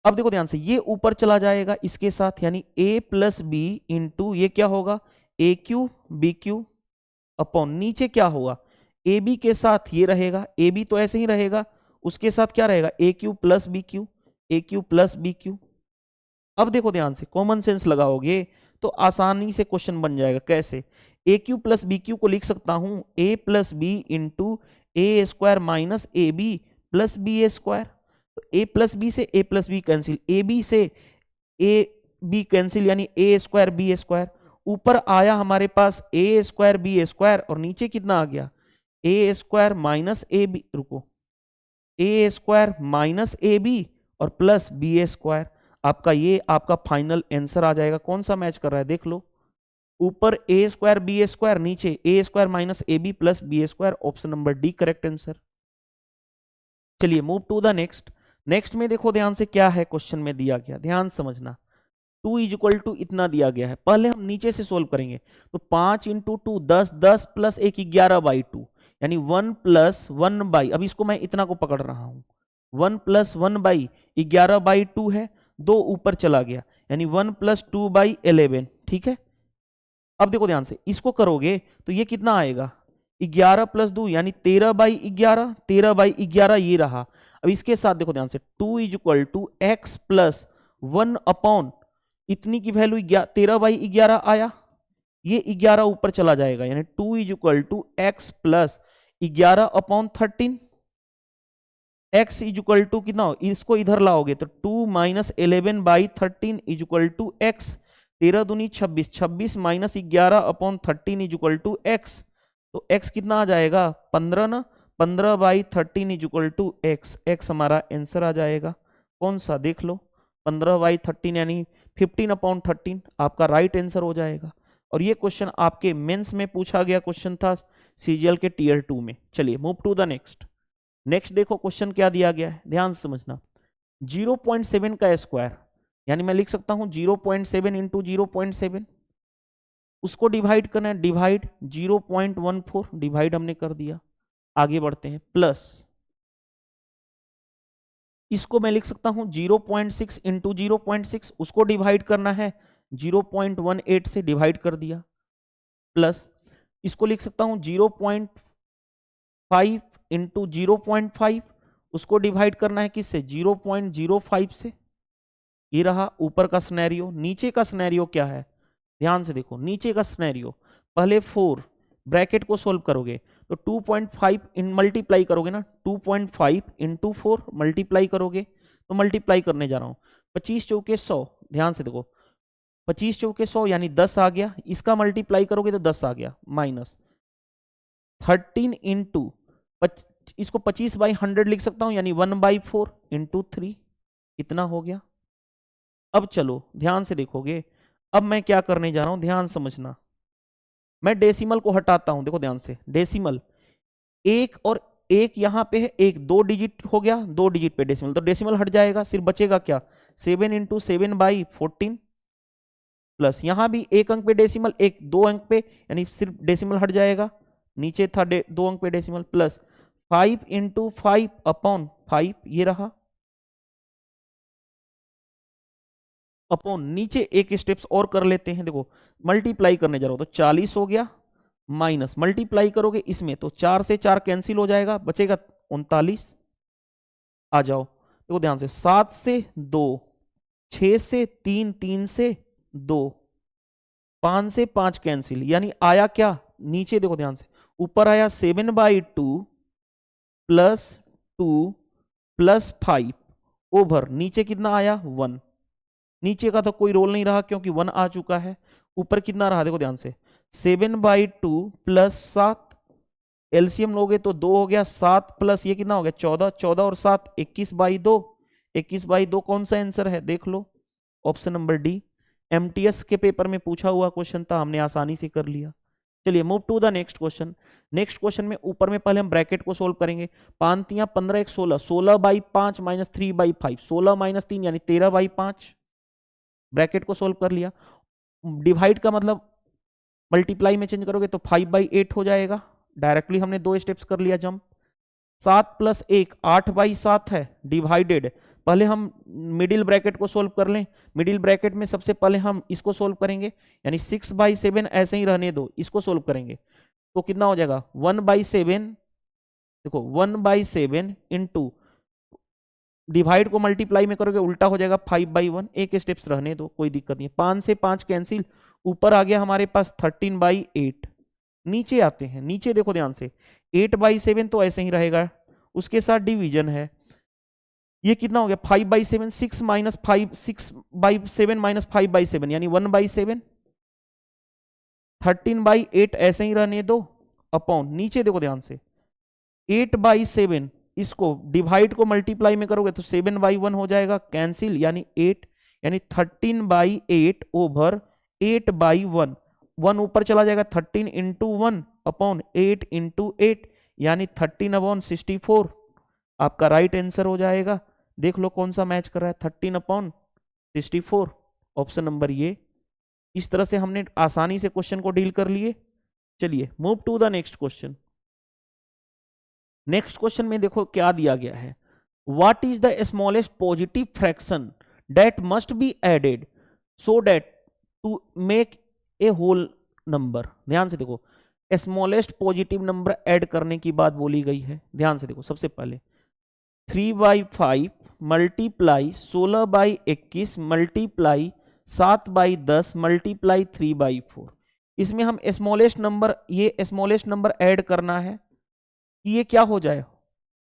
अब देखो ध्यान से, ये ऊपर चला जाएगा इसके साथ, यानी a प्लस बी इंटू ये क्या होगा a³ b³ अपॉन नीचे क्या होगा ए बी के साथ ये रहेगा, ए बी तो ऐसे ही रहेगा, उसके साथ क्या रहेगा a³ plus b³ a³ plus b³। अब देखो ध्यान से, कॉमन सेंस लगाओगे तो आसानी से क्वेश्चन बन जाएगा। कैसे, a³ प्लस b³ को लिख सकता हूं a plus B into a² minus A B plus b² तो a प्लस बी से a plus B cancel, A B से ए बी कैंसिल, यानी a² b²। ऊपर आया हमारे पास a² b² और नीचे कितना आ गया a² माइनस ए बी, रुको a² माइनस ए बी और प्लस b²। आपका ये आपका फाइनल आंसर आ जाएगा। कौन सा मैच कर रहा है देख लो, ऊपर a² b², नीचे a² minus A B plus b², option number D correct answer. चलिए move to the next. Next में देखो ध्यान से क्या है क्वेश्चन में दिया गया, ध्यान समझना। 2 = इतना दिया गया है, पहले हम नीचे से सोल्व करेंगे। तो 5 × 2 10, 10 प्लस 1 11/2 यानी 1 प्लस 1 अब इसको मैं इतना को पकड़ रहा हूं, 1 प्लस 1/11/2 है, 2 ऊपर चला गया यानी 1 प्लस 2/11। ठीक है, अब देखो ध्यान से, इसको करोगे तो ये कितना आएगा 11 प्लस 2 यानी 13/11, 13/11 ये रहा। अब इसके साथ देखो ध्यान से, 2 = x प्लस 1 अपॉन इतनी की वैल्यू 13/11 आया, ये 11 ऊपर चला जाएगा यानी 2 = x प्लस 11 अपॉन 13। x = कितना, इसको इधर लाओगे तो 2 माइनस 11/13 = x, 13 दूनी 26, 26 माइनस 11 अपॉन 13 = x, तो x कितना आ जाएगा 15 ना, 15/13 = x, x हमारा आंसर आ जाएगा। कौन सा देख लो, 15/13 यानी 15/13 आपका राइट आंसर हो जाएगा। और ये क्वेश्चन आपके मेंस में पूछा गया क्वेश्चन था सीजीएल के टीयर 2 में। चलिए move to the next. Next देखो क्वेश्चन क्या दिया गया है, ध्यान से समझना। 0.7 का स्क्वायर, यानी मैं लिख सकता हूं 0.7 इंटू 0.7, उसको डिवाइड करना है, डिवाइड 0.14 डिवाइड हमने कर दिया। आगे बढ़ते हैं, प्लस इसको मैं लिख सकता हूं 0.6 इंटू 0.6, उसको डिवाइड करना है 0.18 से, डिवाइड कर दिया। प्लस इसको लिख सकता हूं 0.5 इंटू 0.5, उसको डिवाइड करना है किससे 0.05 से। ये रहा ऊपर का स्नैरियो। नीचे का स्नैरियो क्या है, ध्यान से देखो, नीचे का स्नैरियो पहले 4 ब्रैकेट को सोल्व करोगे तो 2.5 इन मल्टीप्लाई करोगे ना, 2.5 इंटू 4 मल्टीप्लाई करोगे, तो मल्टीप्लाई करने जा रहा हूं 25 चौके 100, ध्यान से देखो 25 चौके 100 यानी 10 आ गया, इसका मल्टीप्लाई करोगे तो 10 आ गया, माइनस 13 इंटू इसको 25/100 लिख सकता हूं यानी 1/4 इंटू 3, इतना हो गया। अब चलो ध्यान से देखोगे, अब मैं क्या करने जा रहा हूं, ध्यान समझना। मैं डेसिमल को हटाता हूं, देखो ध्यान से, डेसिमल 1 और एक यहाँ पे है, एक 2 डिजिट हो गया, 2 डिजिट पे डेसिमल, तो डेसिमल हट जाएगा, सिर्फ बचेगा क्या 7 इंटू 7/14 प्लस यहाँ भी एक अंक पे डेसिमल, एक 2 अंक पे, यानी सिर्फ डेसिमल हट जाएगा, नीचे था 2 अंक पे डेसिमल, प्लस 5 इंटू 5/5 ये रहा, अपॉन नीचे एक स्टेप्स और कर लेते हैं, देखो मल्टीप्लाई करने जा रहा हो तो 40 हो गया, माइनस मल्टीप्लाई करोगे इसमें तो 4 से 4 कैंसिल हो जाएगा, बचेगा 39। आ जाओ देखो ध्यान से, 7 से 2, 6 से 3, 3 से 2, 5 से 5 कैंसिल, यानी आया क्या, नीचे देखो ध्यान से, ऊपर आया 7/2 प्लस 2 प्लस 5 ओवर नीचे कितना आया 1, नीचे का तो कोई रोल नहीं रहा क्योंकि 1 आ चुका है, ऊपर कितना रहा देखो ध्यान से, 7/2 प्लस 7, एलसीएम लोगे तो 2 हो गया, 7 प्लस ये कितना हो गया 14, 14 और 7 21/2, 21/2 कौन सा आंसर है देख लो, ऑप्शन नंबर डी। एमटीएस के पेपर में पूछा हुआ क्वेश्चन था, हमने आसानी से कर लिया। चलिए move to the next question. Next question में ऊपर में पहले हम ब्रैकेट को सोल्व करेंगे, 5 3 15 1 16, 16/5 माइनस 3/5, 16 माइनस 3 यानी 13/5, ब्रैकेट को सोल्व कर लिया। डिवाइड का मतलब मल्टीप्लाई में चेंज करोगे तो 5/8 हो जाएगा, डायरेक्टली हमने 2 स्टेप्स कर लिया जंप। 7 प्लस 1 8/7 है, डिवाइडेड, पहले हम मिडिल ब्रैकेट को सोल्व कर लें, मिडिल ब्रैकेट में सबसे पहले हम इसको सोल्व करेंगे, यानी 6/7 ऐसे ही रहने दो, इसको सोल्व करेंगे तो कितना हो जाएगा 1/7, देखो 1/7 इंटू डिवाइड को मल्टीप्लाई में करोगे उल्टा हो जाएगा 5/1, एक स्टेप्स रहने दो कोई दिक्कत नहीं है, 5 से 5 कैंसिल, ऊपर आ गया हमारे पास 13/8, नीचे आते हैं, नीचे देखो ध्यान से 8/7 तो ऐसे ही रहेगा, उसके साथ डिवीजन है, ये कितना हो गया 5/7, 6 माइनस 5, 6/7 माइनस 5/7 यानी 1/7, 13/8 ऐसे ही रहने दो, अपॉन नीचे देखो ध्यान से 8/7, इसको डिवाइड को मल्टीप्लाई में करोगे तो 7/1 हो जाएगा, कैंसिल यानी 8, यानी 13/8 ओवर 8/1, 1 ऊपर चला जाएगा, 13 इंटू 1 अपॉन 8 इंटू 8 यानी 13/64 आपका राइट आंसर हो जाएगा। देख लो कौन सा मैच कर रहा है, 13/64, ऑप्शन नंबर ये। इस तरह से हमने आसानी से क्वेश्चन को डील कर लिए। चलिए move to the next question. Next question में देखो क्या दिया गया है, what is the smallest positive fraction that must be added so that to make a whole number. ध्यान से देखो, स्मॉलेस्ट पॉजिटिव नंबर ऐड करने की बात बोली गई है, ध्यान से देखो, सबसे पहले 3/5 मल्टीप्लाई 16/21 मल्टीप्लाई 7/10 मल्टीप्लाई 3/4, इसमें हम स्मॉलेस्ट नंबर, ये स्मॉलेस्ट नंबर ऐड करना है कि ये क्या हो जाए,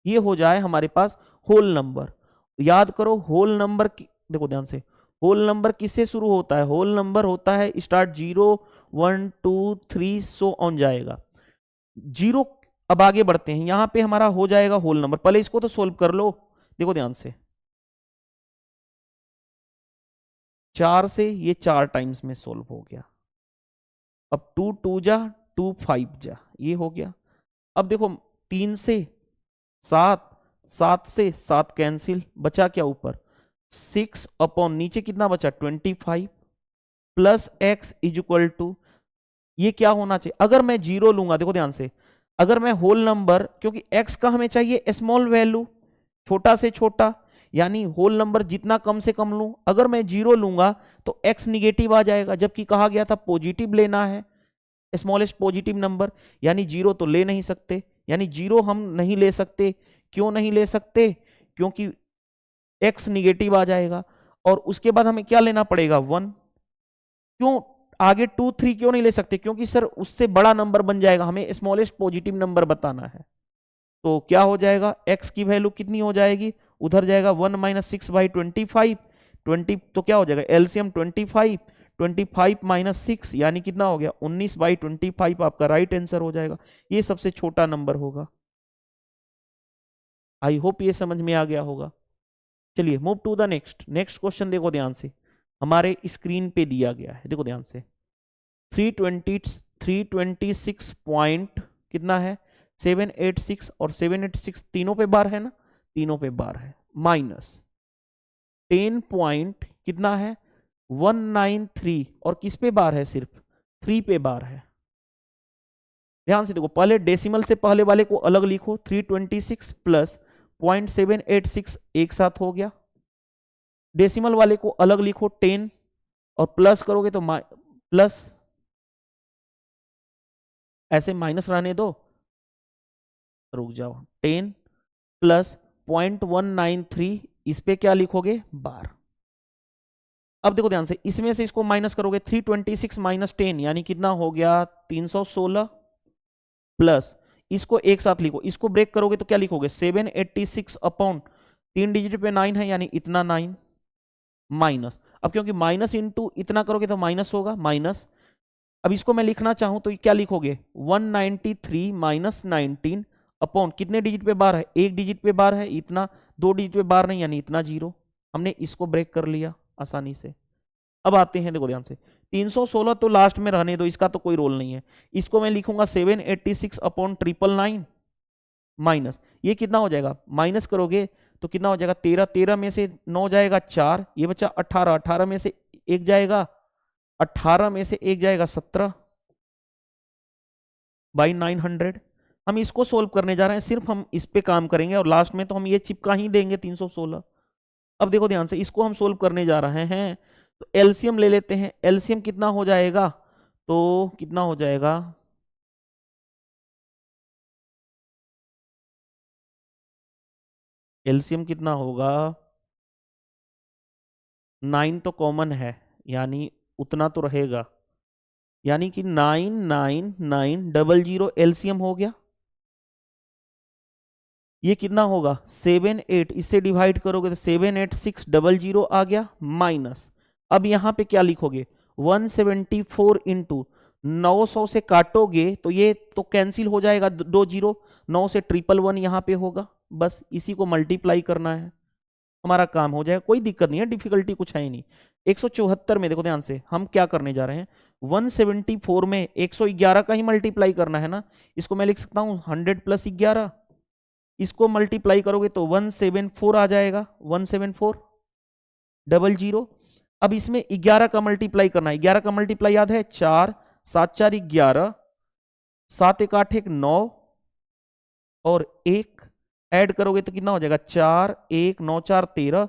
ये हो जाए हमारे पास होल नंबर। याद करो होल नंबर की, देखो ध्यान से, होल नंबर किससे शुरू होता है, होल नंबर होता है स्टार्ट 0 1 2 3 सो ऑन जाएगा, 0 अब आगे बढ़ते हैं, यहां पे हमारा हो जाएगा होल नंबर, पहले इसको तो सोल्व कर लो। देखो ध्यान से 4 से ये 4 टाइम्स में सोल्व हो गया, अब 2 2 जा 2 5 जा, ये हो गया। अब देखो 3 से 7, 7 से 7 कैंसिल, बचा क्या ऊपर 6 अपॉन नीचे कितना बचा 25 plus x is equal to, ये क्या होना चाहिए, अगर मैं 0 लूंगा, देखो ध्यान से, अगर मैं होल नंबर, क्योंकि x का हमें चाहिए स्मॉल वैल्यू, छोटा से छोटा, यानी होल नंबर जितना कम से कम लूं, अगर मैं 0 लूंगा तो x निगेटिव आ जाएगा, जबकि कहा गया था पॉजिटिव लेना है, स्मॉलेस्ट पॉजिटिव नंबर, यानी 0 तो ले नहीं सकते, यानी 0 हम नहीं ले सकते। क्यों नहीं ले सकते, क्योंकि x निगेटिव आ जाएगा, और उसके बाद हमें क्या लेना पड़ेगा 1, क्यों आगे 2 3 क्यों नहीं ले सकते, क्योंकि सर उससे बड़ा नंबर बन जाएगा, हमें स्मॉलेस्ट पॉजिटिव नंबर बताना है। तो क्या हो जाएगा, x की वैल्यू कितनी हो जाएगी, उधर जाएगा 1 माइनस 6/25, 20 तो क्या हो जाएगा एलसीएम 25, 25 माइनस 6 यानी कितना हो गया 19/25, आपका राइट आंसर हो जाएगा, ये सबसे छोटा नंबर होगा। आई होप ये समझ में आ गया होगा। चलिए move to the next. Next question देखो ध्यान से, हमारे स्क्रीन पे दिया गया है, देखो ध्यान से 326 पॉइंट कितना है 786 और 786 तीनों पे बार है ना, तीनों पे बार है, माइनस 10 पॉइंट कितना है 193 और किस पे बार है, सिर्फ 3 पे बार है। ध्यान से देखो, पहले डेसिमल से पहले वाले को अलग लिखो, 326 प्लस 0.786 एक साथ हो गया। डेसिमल वाले को अलग लिखो 10 और प्लस करोगे तो प्लस, ऐसे माइनस रहने दो, रुक जाओ, 10 प्लस 0.193 इस पे क्या लिखोगे बार। अब देखो ध्यान से, इसमें से इसको माइनस करोगे, 326 माइनस 10 यानी कितना हो गया 316 प्लस इसको एक साथ लिखो, इसको ब्रेक करोगे तो क्या लिखोगे 786 अपॉन 3 डिजिट पे 9 है यानी इतना 9 माइनस, अब क्योंकि माइनस इंटू इतना करोगे तो माइनस होगा माइनस। अब इसको मैं लिखना चाहूं तो क्या लिखोगे 193 माइनस 19 अपॉन कितने डिजिट पे बार है, एक डिजिट पे बार है इतना, दो डिजिट पे बार नहीं यानी इतना 0। हमने इसको ब्रेक कर लिया आसानी से। अब आते हैं, देखो ध्यान से, 316 तो लास्ट में रहने दो, इसका तो कोई रोल नहीं है। इसको मैं लिखूंगा 786 अपॉन 999 माइनस, ये कितना हो जाएगा, माइनस करोगे तो कितना हो जाएगा 13, 13 में से 9 जाएगा 4, ये बच्चा 18, 18 में से एक जाएगा 18 में से एक जाएगा 17 बाई 900। हम इसको सोल्व करने जा रहे हैं, सिर्फ हम इस पे काम करेंगे और लास्ट में तो हम ये चिपका ही देंगे 316। अब देखो ध्यान से, इसको हम सोल्व करने जा रहे हैं तो एलसीएम ले लेते हैं। एलसीएम कितना हो जाएगा, तो कितना हो जाएगा, एलसीएम कितना होगा, 9 तो कॉमन है यानी उतना तो रहेगा, यानी कि 99900 एलसीएम हो गया। ये कितना होगा 78, इससे डिवाइड करोगे तो 78600 आ गया माइनस। अब यहां पे क्या लिखोगे 174 इंटू 900 से काटोगे तो ये तो कैंसिल हो जाएगा, 2 0, 9 से 111 यहां पे होगा, बस इसी को मल्टीप्लाई करना है, हमारा काम हो जाएगा, कोई दिक्कत नहीं है, डिफिकल्टी कुछ है ही नहीं। 174 में देखो ध्यान से हम क्या करने जा रहे हैं, 174 में 111 का ही मल्टीप्लाई करना है ना, इसको मैं लिख सकता हूं 100 प्लस 11, इसको मल्टीप्लाई करोगे तो 174 आ जाएगा, 17400। अब इसमें 11 का मल्टीप्लाई करना है, 11 का मल्टीप्लाई याद है 4 7 4 11, 7 1 8 1 9 और 1 ऐड करोगे तो कितना हो जाएगा 4 1 9 4 13,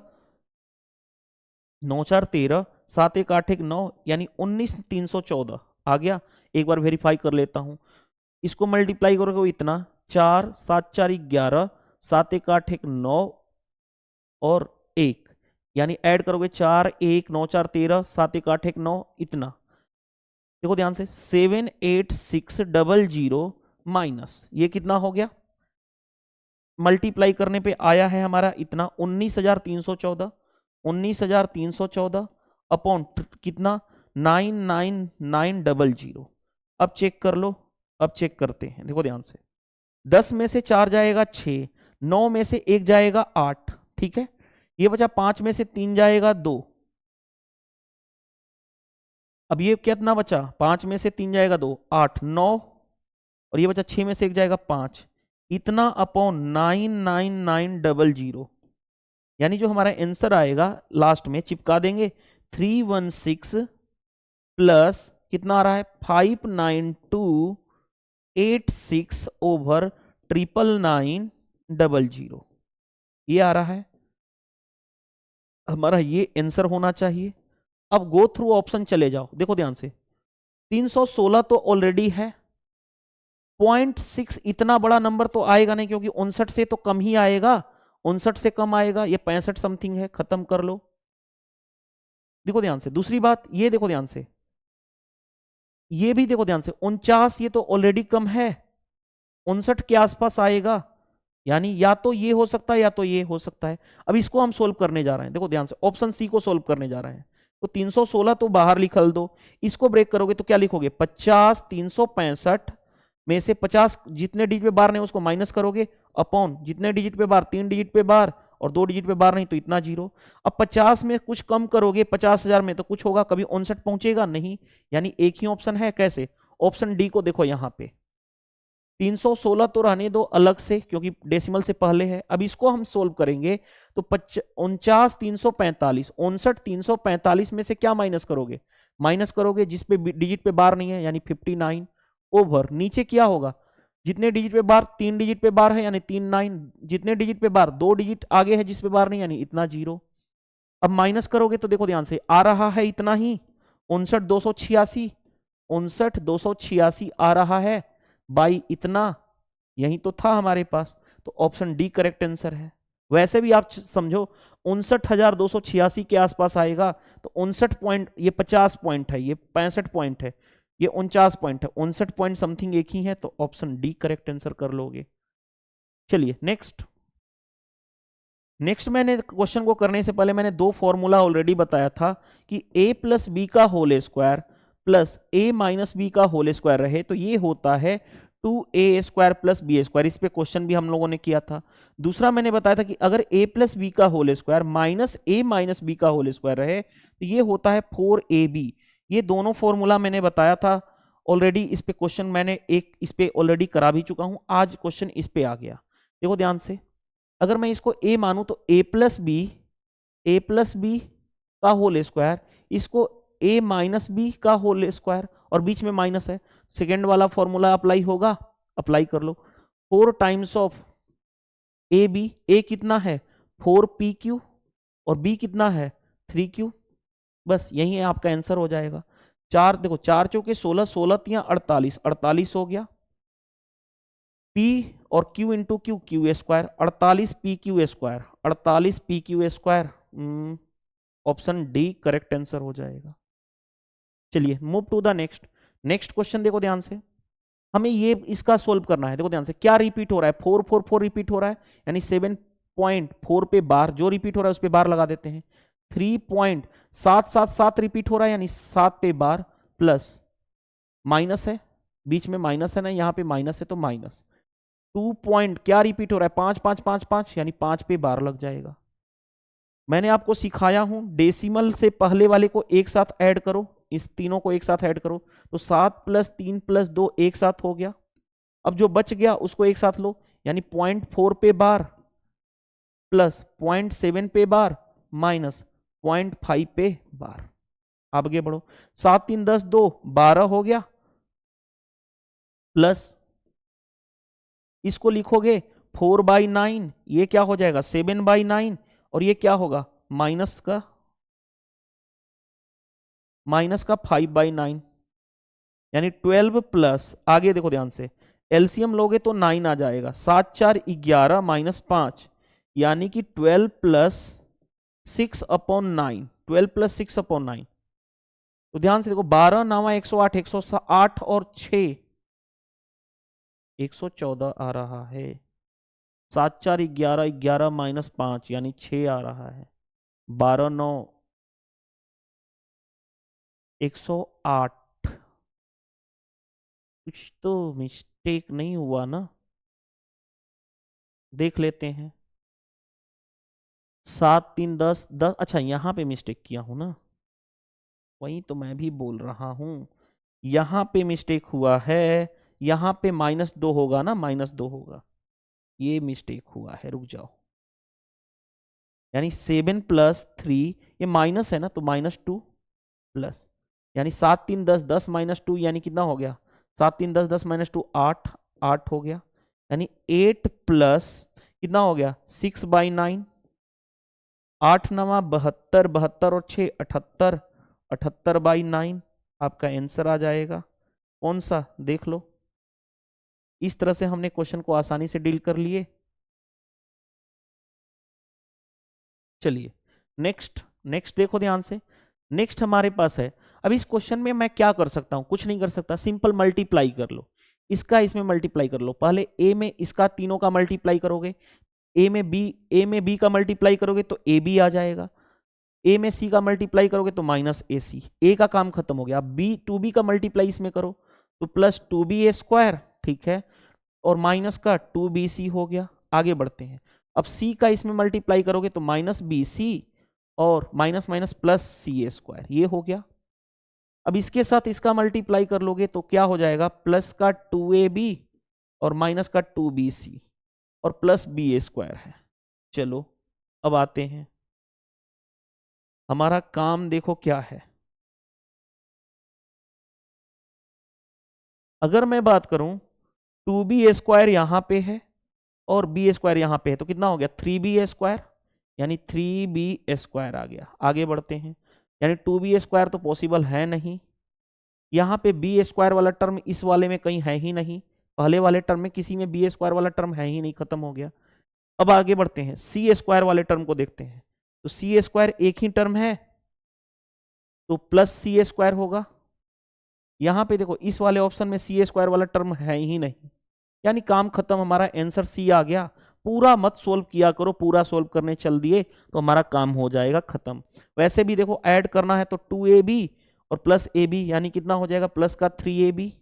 9 4 13, 7 1 8 1 9 यानी 19314 आ गया। एक बार वेरीफाई कर लेता हूं, इसको मल्टीप्लाई करोगे इतना 4 7 4 11, 7 1 8 1 9 और 1 यानी ऐड करोगे 4 1 9 4 13, 7 1 8 1 9 इतना। देखो ध्यान से 78600 माइनस ये कितना हो गया, मल्टीप्लाई करने पे आया है हमारा इतना 19314, 19314 अपॉन कितना 99900। अब चेक कर लो, अब चेक करते हैं, देखो ध्यान से, 10 में से 4 जाएगा 6, 9 में से 1 जाएगा 8, ठीक है, ये बचा 5 में से 3 जाएगा 2, अब ये कितना बचा 5 में से 3 जाएगा 2 8 9 और ये बचा 6 में से 1 जाएगा 5, इतना अपॉन 99900, यानी जो हमारा आंसर आएगा लास्ट में चिपका देंगे 316 प्लस कितना आ रहा है 59286 ओवर 99900, ये आ रहा है हमारा, ये आंसर होना चाहिए। अब गो थ्रू ऑप्शन चले जाओ, देखो ध्यान से 316 तो ऑलरेडी है, 0.6 इतना बड़ा नंबर तो आएगा नहीं क्योंकि 59 से तो कम ही आएगा, 59 से कम आएगा, ये 65 समथिंग है, खत्म कर लो। देखो ध्यान से दूसरी बात, ये देखो ध्यान से, ये भी देखो ध्यान से 49, ये तो ऑलरेडी कम है, 59 के आसपास आएगा, यानी या तो ये हो सकता है या तो ये हो सकता है। अब इसको हम सोल्व करने जा रहे हैं, देखो ध्यान से ऑप्शन सी को सोल्व करने जा रहे हैं, तो 316 तो बाहर लिखल दो, इसको ब्रेक करोगे तो क्या लिखोगे 50 365 में से 50 जितने डिजिट पे बार नहीं उसको माइनस करोगे अपॉन जितने डिजिट पे बार, 3 डिजिट पे बार और 2 डिजिट पे बार नहीं तो इतना 0। अब 50 में कुछ कम करोगे 50,000 में तो कुछ होगा, कभी 59 पहुंचेगा नहीं, यानी एक ही ऑप्शन है, कैसे, ऑप्शन डी को देखो यहां पे, 316 तो रहने दो अलग से क्योंकि डेसिमल से पहले है। अब इसको हम सोल्व करेंगे तो 49 345, 59 345 में से क्या माइनस करोगे? माइनस करोगे जिस पे डिजिट पे बार नहीं है यानी 59 ओवर नीचे क्या होगा? जितने डिजिट पे बार 3 डिजिट पे बार है यानी 39, जितने डिजिट पे बार 2 डिजिट आगे है जिस पे बार नहीं यानी इतना 0। अब माइनस करोगे तो देखो ध्यान से आ रहा है इतना ही 59 286 आ रहा है बाई इतना, यही तो था हमारे पास, तो ऑप्शन डी करेक्ट आंसर है। वैसे भी आप समझो 59,286 के आसपास आएगा तो 59 पॉइंट, ये 50 पॉइंट है, ये 65 पॉइंट है, ये 49 पॉइंट है, 59 पॉइंट समथिंग एक ही है, तो ऑप्शन डी करेक्ट आंसर कर लोगे। चलिए नेक्स्ट। मैंने क्वेश्चन को करने से पहले मैंने दो फॉर्मूला ऑलरेडी बताया था कि a प्लस बी का whole square plus a minus B का होल स्क्वायर रहे तो ये होता है 2a square plus B square. इस पे क्वेश्चन भी हम लोगों ने किया था। दूसरा मैंने बताया था कि अगर a प्लस बी का whole square minus a minus B का होल स्क्वायर रहे तो ये होता है 4ab। ये दोनों फॉर्मूला मैंने बताया था ऑलरेडी। इस पे क्वेश्चन मैंने एक इस पे ऑलरेडी करा भी चुका हूं, आज क्वेश्चन इस पे आ गया। देखो ध्यान से, अगर मैं इसको a मानूं तो a प्लस बी का होल स्क्वायर, इसको a माइनस बी का होल स्क्वायर, और बीच में माइनस है, सेकेंड वाला फॉर्मूला अप्लाई होगा, अप्लाई कर लो। 4 टाइम्स ऑफ ए बी, ए कितना है 4pq और b कितना है 3q, बस यही है आपका आंसर हो जाएगा। 4 देखो 4 चौके 16, 16 तियां 48, 48 हो गया। p और q into Q square, 48pq square, 48pq square, option D correct answer हो जाएगा। चलिए move to the next question. देखो ध्यान से, हमें ये इसका सोल्व करना है। देखो ध्यान से क्या रिपीट हो रहा है, 4 4 4 रिपीट हो रहा है यानी 7.4 पे बार जो रिपीट हो रहा है उस पे बार लगा देते हैं। 3.777 रिपीट हो रहा है यानी 7 पे बार, प्लस माइनस है, बीच में माइनस है ना, यहाँ पे माइनस है तो माइनस 2 पॉइंट क्या रिपीट हो रहा है 5 5 5 5 यानी 5 पे बार लग जाएगा। मैंने आपको सिखाया हूं डेसिमल से पहले वाले को एक साथ ऐड करो, इस तीनों को एक साथ ऐड करो तो 7 + 3 + 2 एक साथ हो गया। अब जो बच गया उसको एक साथ लो यानी 0.4 पे बार प्लस 0.7 पे बार माइनस 0.5 पे बार। आगे बढ़ो, 7 3 10 2 12 हो गया, प्लस इसको लिखोगे 4/9, ये क्या हो जाएगा 7/9, और ये क्या होगा माइनस का 5/9 यानी 12 प्लस, आगे देखो ध्यान से एलसीएम लोगे तो 9 आ जाएगा, 7 4 11 माइनस 5 यानी कि 12 + 6/9, 12 + 6/9। तो ध्यान से देखो 12 9 108, 108 और 6 114 आ रहा है, 7 4 11 11 माइनस 5 यानी 6 आ रहा है, 12 9 108। कुछ तो मिस्टेक नहीं हुआ ना, देख लेते हैं। 7 3 10 10, अच्छा यहाँ पे मिस्टेक किया हूं ना, वही तो मैं भी बोल रहा हूं, यहाँ पे मिस्टेक हुआ है, यहाँ पे -2 होगा ना, -2 होगा, ये मिस्टेक हुआ है, रुक जाओ। यानी 7 + 3, ये माइनस है ना तो -2 प्लस, यानी 7 3 10 10 -2 यानी कितना हो गया 7 3 10 10 -2 8 8 हो गया, यानी 8 प्लस कितना हो गया 6/9, 8 9 72, 72 और 6 78, 78/9 आपका आंसर आ जाएगा। कौन सा देख लो। इस तरह से हमने क्वेश्चन को आसानी से डील कर लिए। चलिए नेक्स्ट देखो ध्यान से, नेक्स्ट हमारे पास है। अब इस क्वेश्चन में मैं क्या कर सकता हूं, कुछ नहीं कर सकता, सिंपल मल्टीप्लाई कर लो, इसका इसमें मल्टीप्लाई कर लो। पहले ए में इसका तीनों का मल्टीप्लाई करोगे, ए में बी का मल्टीप्लाई करोगे तो ए बी आ जाएगा, ए में सी का मल्टीप्लाई करोगे तो -AC, ए का काम खत्म हो गया। अब बी 2b का मल्टीप्लाई इसमें करो तो प्लस 2b², ठीक है, और माइनस का 2bc हो गया। आगे बढ़ते हैं, अब c का इसमें मल्टीप्लाई करोगे तो -bc और माइनस माइनस प्लस ca², ये हो गया। अब इसके साथ इसका मल्टीप्लाई कर लोगे तो क्या हो जाएगा प्लस का 2ab और माइनस का 2bc और प्लस ba² है। चलो अब आते हैं, हमारा काम देखो क्या है। अगर मैं बात करूं 2ba² यहां पे है और ba² यहां पे है, तो कितना हो गया 3ba², यानी 3ba² आ गया। आगे बढ़ते हैं, यानी 2ba² तो पॉसिबल है नहीं, यहां पे ba² वाला टर्म इस वाले में कहीं है ही नहीं, पहले वाले टर्म में किसी में ba² वाला टर्म है ही नहीं, खत्म हो गया। अब आगे बढ़ते हैं, c² वाले टर्म को देखते हैं, तो c² एक ही टर्म है तो प्लस c² होगा। यहां पे देखो इस वाले ऑप्शन में c² वाला टर्म है ही नहीं, यानी काम खत्म, हमारा आंसर सी आ गया। पूरा मत सोल्व किया करो, पूरा सोल्व करने चल दिए तो हमारा काम हो जाएगा खत्म। वैसे भी देखो ऐड करना है तो 2ab और प्लस ab, यानी कितना हो जाएगा प्लस का 3ab,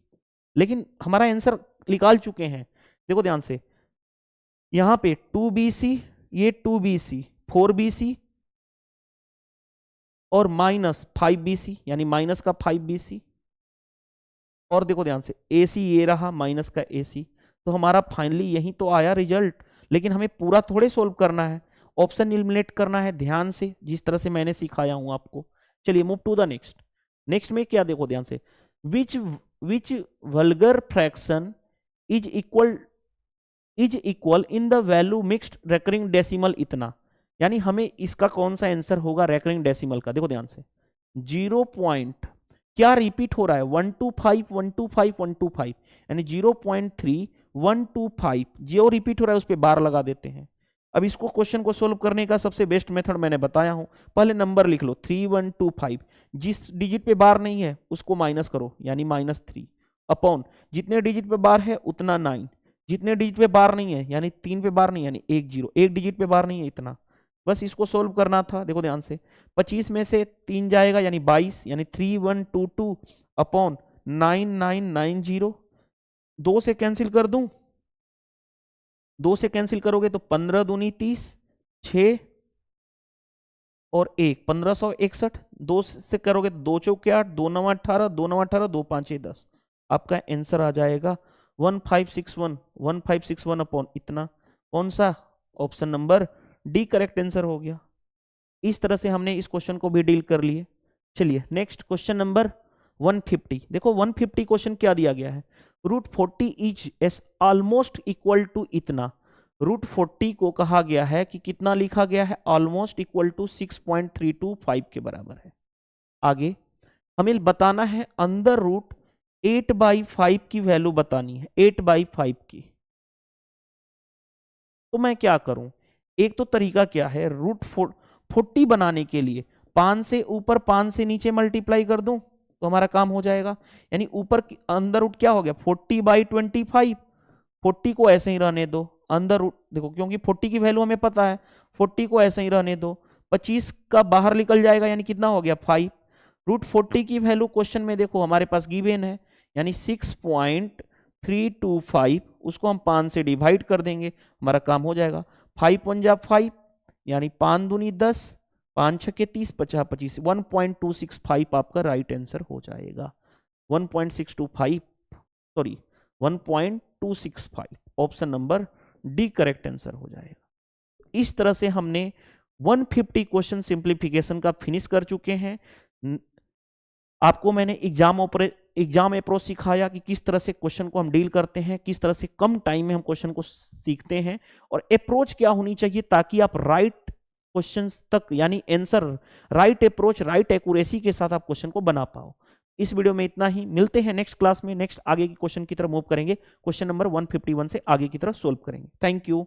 लेकिन हमारा आंसर निकाल चुके हैं। देखो ध्यान से, यहां पे 2bc, ये 2bc, 4bc और माइनस 5bc, यानी माइनस का 5bc, और देखो ध्यान से AC ये रहा माइनस का AC, तो हमारा फाइनली यही तो आया रिजल्ट। लेकिन हमें पूरा थोड़े सोल्व करना है, ऑप्शन एलिमिनेट करना है ध्यान से, जिस तरह से मैंने सिखाया हूं आपको। चलिए move to the next. Next में क्या देखो ध्यान से, which vulgar fraction is equal in the value mixed recurring decimal इतना, यानी हमें इसका कौन सा आंसर होगा रेकरिंग डेसिमल का। देखो ध्यान से 0 पॉइंट क्या रिपीट हो रहा है 125 125 125, यानी 0.3 125 जो रिपीट हो रहा है उस पर बार लगा देते हैं। अब इसको क्वेश्चन को सोल्व करने का सबसे बेस्ट मेथड मैंने बताया हूं, पहले नंबर लिख लो 3125, जिस डिजिट पे बार नहीं है उसको माइनस करो, यानी -3 अपॉन जितने डिजिट पे बार है उतना 9, जितने डिजिट पे बार नहीं है यानी 3 पे बार नहीं, यानी 1 0, एक डिजिट पे बार नहीं है इतना। बस इसको सोल्व करना था। देखो ध्यान से 25 में से 3 जाएगा यानी 22, यानी 3122 अपॉन 9990, 2 से कैंसिल कर दूं, 2 से कैंसिल करोगे तो 15 दूनी 30, 6 और 1 1561, 2 से करोगे तो 2 चौके 8, 2 9 18, 2 9 18, 2 5 10, आपका आंसर आ जाएगा 1561 अपॉन इतना। कौन सा, option number D correct answer हो गया। इस तरह से हमने इस क्वेश्चन को भी डील कर लिए। चलिए नेक्स्ट क्वेश्चन नंबर 150। देखो 150 क्वेश्चन क्या दिया गया है, √40 is as almost equal to इतना। √40 को कहा गया है कि कितना लिखा गया है, ऑलमोस्ट इक्वल टू 6.325 के बराबर है। आगे हमें बताना है अंदर रूट 8/5 की वैल्यू बतानी है, 8/5 की। तो मैं क्या करूं, एक तो तरीका क्या है, √40 बनाने के लिए 5 से ऊपर 5 से नीचे मल्टीप्लाई कर दूं तो हमारा काम हो जाएगा। यानी ऊपर अंदर रूट क्या हो गया 40/25, 40 को ऐसे ही रहने दो, अंदर रूट देखो क्योंकि 40 की वैल्यू हमें पता है, 40 को ऐसे ही रहने दो, 25 का बाहर निकल जाएगा यानी कितना हो गया 5। √40 की वैल्यू क्वेश्चन में देखो हमारे पास गिवन है, यानी 6.325, उसको हम 5 से डिवाइड कर देंगे, हमारा काम हो जाएगा। 5 1 जा 5, यानी 5 दूनी 10, 5 6 30, 50 25, 1.265 आपका राइट आंसर हो जाएगा। 1.625 sorry 1.265 option number D correct answer हो जाएगा। इस तरह से हमने 150 क्वेश्चन सिंप्लीफिकेशन का फिनिश कर चुके हैं। आपको मैंने एग्जाम अप्रोच सिखाया कि किस तरह से क्वेश्चन को हम डील करते हैं, किस तरह से कम टाइम में हम क्वेश्चन को सीखते हैं, और अप्रोच क्या होनी चाहिए ताकि आप राइट क्वेश्चंस तक यानी answer right approach right accuracy के साथ आप क्वेश्चन को बना पाओ। इस वीडियो में इतना ही, मिलते हैं नेक्स्ट क्लास में। नेक्स्ट आगे की क्वेश्चन की तरफ मूव करेंगे, क्वेश्चन नंबर 151 से आगे की तरफ सोल्व करेंगे। Thank you.